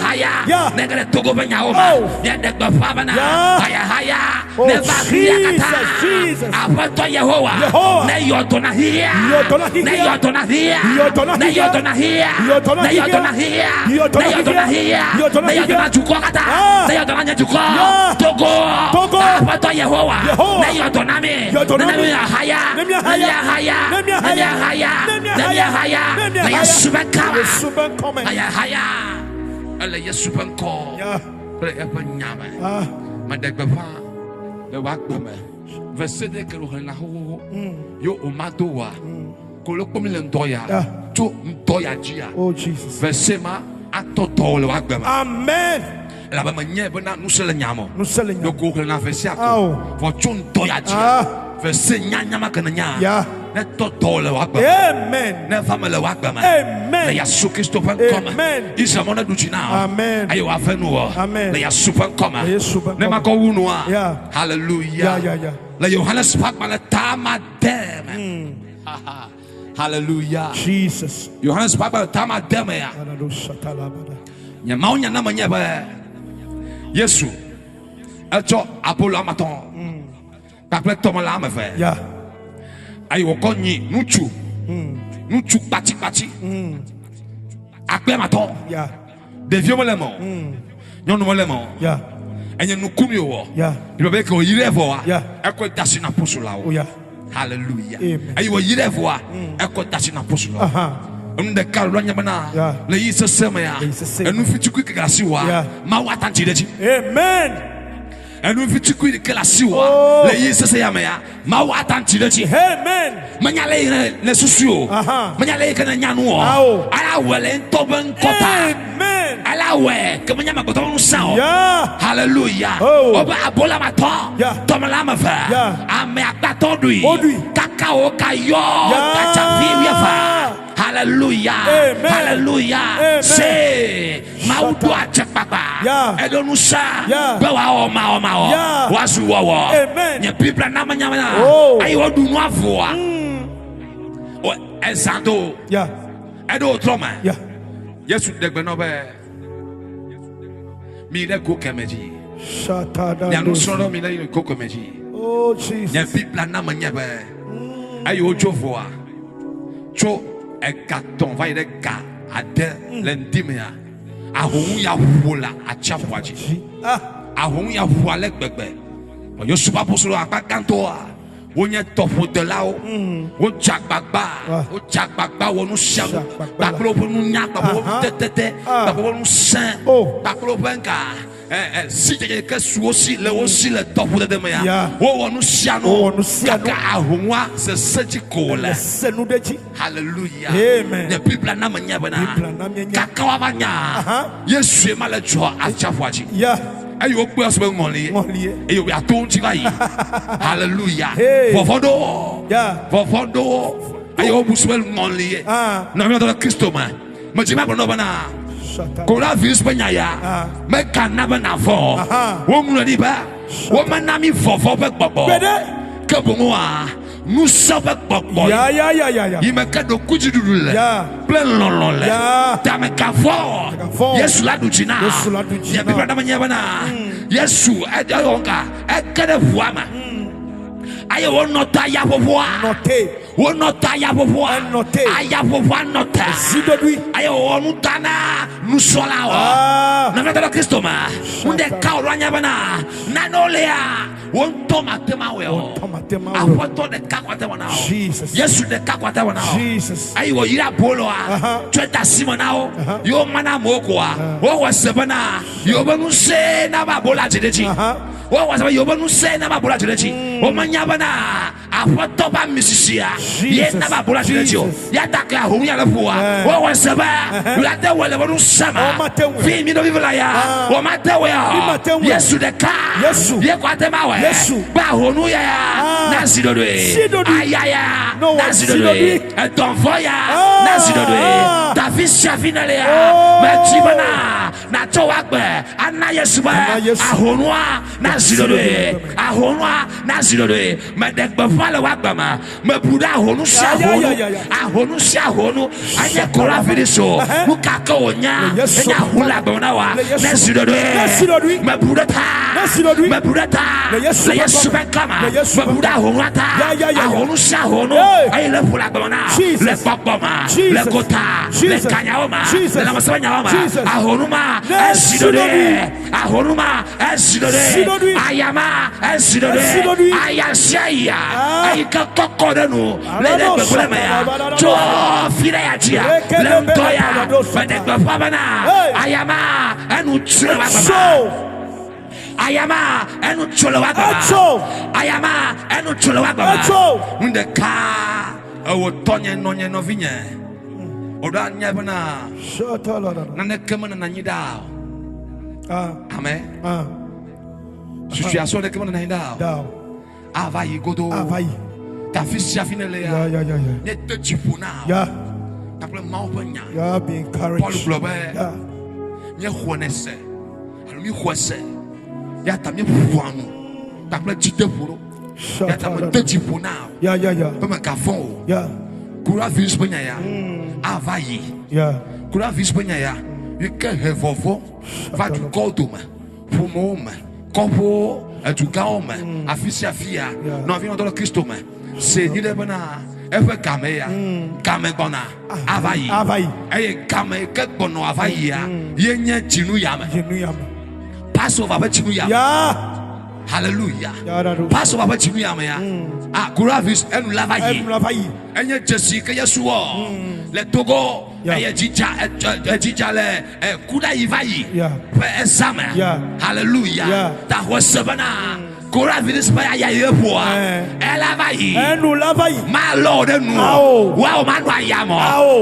Speaker 2: Haya. Nekede togo banyama. Miedegbefa bana. Haya. Ne bakia kata. Apato Yehowa. Ne yotona hiya. Ne yotona hiya. Ne yotona chukwa kata. Ne yotona nyachukwa. Togo. Apato Yehowa. Ne yotona mi. Ne haya. Ne yasubakama. Haya. Ele yasubanko. Ele yapanyama. Madegbefa. Le wakbeme. Versede ke lo na ho. Yo omadoa. Kolokomi le ndoya. To ndoya jia.
Speaker 1: Oh Jesus.
Speaker 2: Versema atoto le wakbeme.
Speaker 1: Amen.
Speaker 2: La ba manye bona nusele nyamo. Do ko na verse ato. For chon ndoya jia. Verse nyanya makananya. Ne toto le wakbeme.
Speaker 1: Amen.
Speaker 2: Ne fama le wakbeme.
Speaker 1: Amen.
Speaker 2: Le yasu Kristo pen koma.
Speaker 1: Amen.
Speaker 2: Isa mona duchina.
Speaker 1: Amen.
Speaker 2: Ayo afenu.
Speaker 1: Amen.
Speaker 2: Le yasu pen koma. Ne mako wunu a. Hallelujah. Le Johannes pakma le tama dem. Hallelujah.
Speaker 1: Jesus.
Speaker 2: Johannes pakma le tama dem ya. Nya maunya na manya ba. Yesu. Echo Apollo amaton. Après Thomas la me fait.
Speaker 1: Yeah.
Speaker 2: Aïe au cogni, nous tchou. Nous tchou pati. Après maton.
Speaker 1: Yeah.
Speaker 2: Des vieux molements. Non molements.
Speaker 1: Yeah.
Speaker 2: Et nous kumio.
Speaker 1: Yeah.
Speaker 2: Il va que il revoa.
Speaker 1: Yeah.
Speaker 2: Et quoi dasina posula.
Speaker 1: Oh yeah.
Speaker 2: Hallelujah.
Speaker 1: Amen.
Speaker 2: Aïe il revoa. Et quoi dasina posula. On de calronya bana.
Speaker 1: Yeah.
Speaker 2: Le yise semaya. Et nous fitu que grasiwa. Ma watanti de.
Speaker 1: Amen.
Speaker 2: Et nous fitu que grasiwa. Le yise semaya. Ma watanti de.
Speaker 1: Amen.
Speaker 2: Manyale ne susio. Manyale kana nyanu. Ala wele ntoben kota.
Speaker 1: Amen.
Speaker 2: Ala we que manyama koton sao.
Speaker 1: Yeah.
Speaker 2: Hallelujah. Oba abola maton. Tomala ma fa. Ame akbaton dui. Kakao kayo. Kachafi fa. Hallelujah.
Speaker 1: Amen.
Speaker 2: Hallelujah.
Speaker 1: Amen.
Speaker 2: Say maudu achepapa. Edonusa. Bewa oma. Wasu wawa.
Speaker 1: Amen.
Speaker 2: Nye people na manyama. Ayi odu no avoa. Ezando.
Speaker 1: Yeah.
Speaker 2: Edo troma.
Speaker 1: Yeah.
Speaker 2: Yesu degbe no be. Mi le ko kemeji.
Speaker 1: Shatada.
Speaker 2: Ya no soro mi le ko kemeji.
Speaker 1: Oh Jesus.
Speaker 2: Nye people na manyama. Ayi ojo voa. Cho ekaton va ire ka ade lendimea. Ahun ya wula achapwaji. Ahun ya wala gbegbe. Yo suba posoro apakanto a. Wonye topo de lao. Wo jagbagba wonu sham. Baklo wonu nya babo tete. Babo wonu san. Baklo benka. Si que aussi le topo de mea. Wo wonu siano. Kaka ahunwa se seji kola. Hallelujah.
Speaker 1: Amen.
Speaker 2: The people na manya bana. Kaka wabanya. Yesu mala jo achafwaji.
Speaker 1: Yeah.
Speaker 2: Ayo gbe asbe ngoli. Ayo ya ton ti kai. Hallelujah. Vofodo.
Speaker 1: Yeah.
Speaker 2: Vofodo. Ayo buswel ngoli. Na mi do Kristo ma. Mo ji ma no bana. Kola virus penya ya. Me kana bana fo. Wo mu ni ba. Wo manami fofo be gbogbo. Ke bongo a. Nous sommes pas.
Speaker 1: Yeah.
Speaker 2: Il me cadeau cousu du lait. Plein lon lait. T'as me cafort. Yesu la duchina. Y'a bien pas d'amania bana. Yesu est à l'onga. Est que de voix ma. Aïe on note ya pour voir.
Speaker 1: Noté.
Speaker 2: On note ya pour voir.
Speaker 1: Noté.
Speaker 2: Aïe pour voir note.
Speaker 1: Si de lui.
Speaker 2: Aïe on nous tana. Nous sommes là. N'a pas de Christo ma. On est kauranya bana. Nanolea. On tomate ma weo. Apoto de kakwate wana.
Speaker 1: Jesus.
Speaker 2: Yesu de kakwate wana.
Speaker 1: Jesus.
Speaker 2: Ayi wo yira bolo a. Tweta simona o. Yo mana moko a. Wo wasebana. Yo banu se na ba bola jedeji. Wo waseba yo banu se na ba bola jedeji. O manya bana. Apoto ba misisia. Ye na ba bola jedeji o. Ya taka ho ya lefoa. Wo waseba. La te wele banu sama. Fi mi no vivla ya. O mate we a. Yesu de ka.
Speaker 1: Yesu.
Speaker 2: Ye kwate ma we.
Speaker 1: Yesu.
Speaker 2: Ba honu ya. Nansi dodwe. Ayaya. Nansi dodwe. Etonfoya. Nansi dodwe. David Shafinalea. Metibana. Nato wakbe. Anna Yesu ba. Ahonwa. Nansi dodwe. Ahonwa. Nansi dodwe. Medekbe fale wakbe ma. Mebuda ahonu si ahonu. Ahonu si ahonu. Anye kora finiso. Mukaka onya. Enya hula bona wa. Nansi dodwe. Mebuda ta. Mebuda ta. Le Yesu bekama. Mebuda ahonwata. Ahonu si ahonu. Aye le fula bona. Le papoma. Le kota. Le kanyaoma. Le namasabanyama. Ahonuma. Esidode. Ahonuma. Esidode. Ayama. Esidode. Ayashaya. Ayika kokodenu. Le dekbe bulema. Jo fire ya tia. Le mtoya. Le dekbe fabana. Ayama. Enu tsure wakama. Ayama enu cholo wagaba. Ayama enu cholo wagaba. Unde ka awo tonye nonye no vinye. Oda nyabana. Na nekema na nyida. Amen. Situation de kema na nyida. Avayi godo. Avayi. Ta fils finele ya. Ne te chipuna.
Speaker 1: Yeah.
Speaker 2: Taple maupenya.
Speaker 1: Yeah, be encouraged.
Speaker 2: Paul Globe. Yeah. Nye khonese. Alumi khwese. Yata mi fuanu takle jite furo yata mo teji funa
Speaker 1: yeah
Speaker 2: pema ka fon
Speaker 1: yeah
Speaker 2: kura vis penya ya avayi
Speaker 1: yeah
Speaker 2: kura vis penya ya you can have fofo va du koduma fumo ma kopo tu gaome afisia fia no avino do Cristo me se ni de bana efe kame ya kame bona avayi eye kame ke bono avayi ya yenye jinu ya me Passover ba jinu ya hallelujah Passover ba jinu ya me ya kuravis enu lavayi enye jesi ke yesu le togo eye jija le kuda ivayi pe exam hallelujah ta hosebana Kora viris pa ya yepo elavayi enu lavayi my lord enu wa o manu ayamo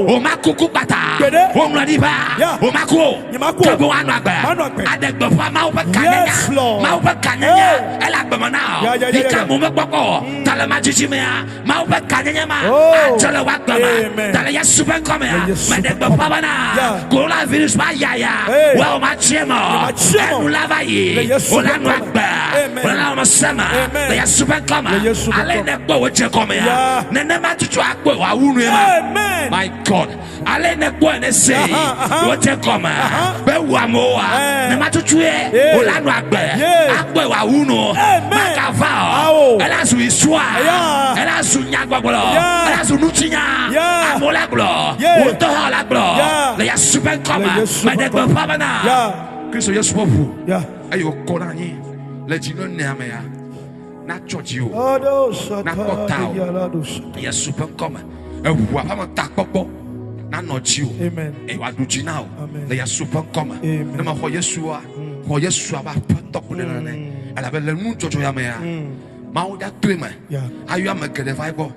Speaker 2: o makuku pata o mradi ba o mako kabo anu agba adegbo fa ma o pe kanenya elagbo na ika mo mekpoko tale ma jiji me ma o pe kanenya ma ajole wa gba ma tale ya super come ma degbo fa bana kora viris pa ya wa o ma chemo enu lavayi o lanu agba Sama, they are super come. I let go with your come. Nenema to track with Amen. My God, I let the boy and say, what you come. But one more, no matter to Akwe Wauno, Macavao, and as we swore, and as we Yagabolo, and as we Nutina, Amolaglo, Utohalaglo, they are super come. My dead Pavana, Christo Yaswofu, Ayo let you know Namea, not church you, not Kotao, yes, super common. A Wapama Takopo, not you. Amen. A Waduchi now, they are super common. No matter for Yeshua, and I will learn to Yamea. Mauda Trimmer, I am a good Bible.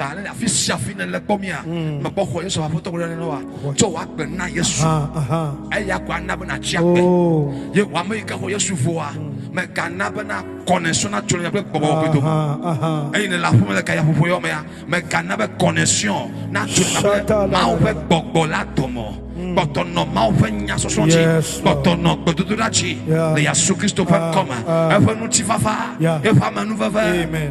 Speaker 2: I feel shuffling and let Pomia, my boy is a photographer. So what the night is Ayakwana Chapel. You want me to go Yeshua. Mekanabana connexion à Tony avec Bobo Kuto. Et il est là pour me kaya pour yo mais mekanaba connexion na Tony ma avec Bobo la tomo. Botono ma avec nyaso sonji. Botono bodudurachi. Le Yesu Kristo pa koma. Efa nuti fafa. Efa manu fafa.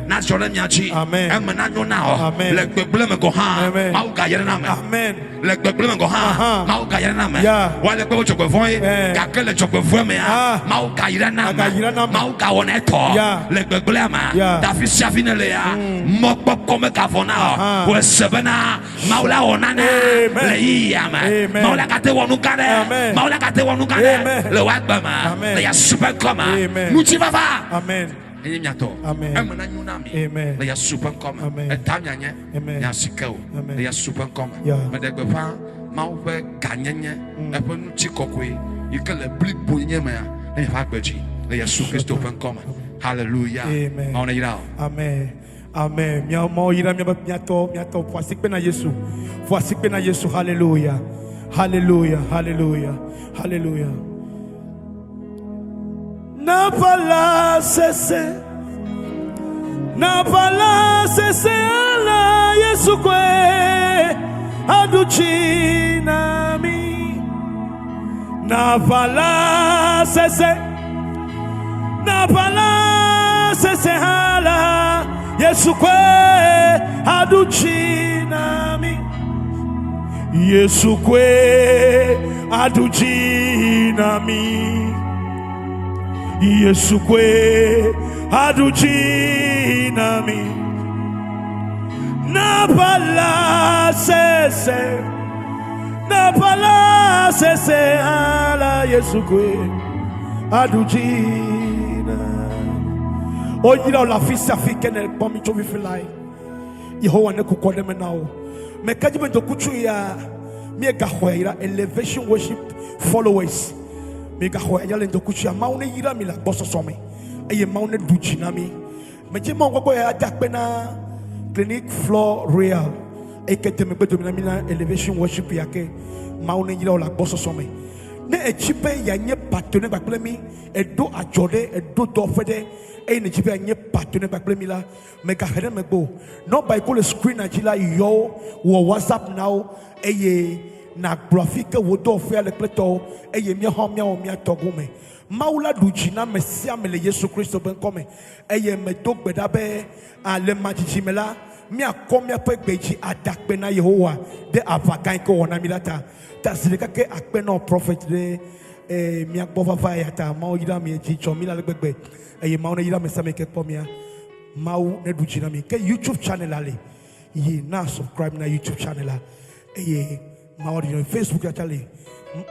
Speaker 2: Na jole nyachi. E mena no na. Le gbele me go ha. Ma o gayere na me. Amen. Le gbele me go ha. Ma o gayere na me. Wa le gbele chokwe voye. Ka kele chokwe voye me ma o gayere na me. Mauka oneto le gbeglema da fi shavine le ya mokpo kome kavona we sebena maula onane le yama maula kate wonu kane maula kate wonu kane le wagbama le ya super koma nuti baba amen enye miato emana nyunami le ya super koma etanyanye ya sikao le ya super koma me de gbefa mauve ganyenye epo nuti kokwe ikele blipo nyema ya fa gbeji. Hallelujah. Amen. Amen. Amen. Voici que na Jésus. Voici que na Jésus. Hallelujah. Hallelujah. Hallelujah. Hallelujah. Na pala cesse. Na pala cesse ala Yesu kwe. Aduchi nami. Na pala cesse. Na pala se hala Yesu kwe aduchi nami Yesu kwe aduchi nami Yesu kwe aduchi nami Na pala se hala Yesu kwe aduchi Oh, you know, la fils africaine, elle bombe tu veux faire là. Yehowa ne kukode me now. Me kaji me dokuchu ya me gahoira elevation worship followers. Me gahoira le dokuchu ya maune yira mi la bosso some. Eye maune duchi na mi. Me je mongo ko ya jakpena clinic floor real. E kete me bedo na mi na elevation worship yake maune yira la bosso some. Ne echipe ya nye partenaire ba plemi edo ajode edo dofede e ne chipe ya nye partenaire ba plemi la mega here me go no by call screen ajila yo wo WhatsApp now eye na graphic wo do fe le pleto eye mi ho mi o mi atogume maula dujina mesia mele Yesu Kristo ben come eye me dogbeda be ale majijimela mi akomia pe gbeji adakpe na Yehowa de avagan ko wona milata tasirika ke akpe no prophet de
Speaker 1: mi akbova vaya ta mau ira mi chicho mi la gbegbe mau na ira mi same ke pomia mau ne dujina mi ke YouTube channel ale ye na subscribe na YouTube channel a mau di Facebook atale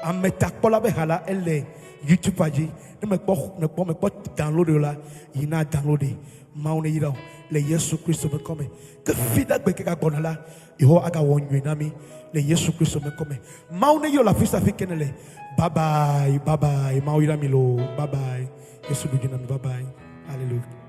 Speaker 1: ameta kola be hala ele YouTube aji ne me po download la ye na download mau ne ira le Yesu Kristo me come ke fida gbe ke ka gonala iho aga wonwe na mi le Yesu Kristo me come mau ne yo la fista fikenele bye bye mau ira mi lo bye bye Yesu dujina mi bye bye hallelujah.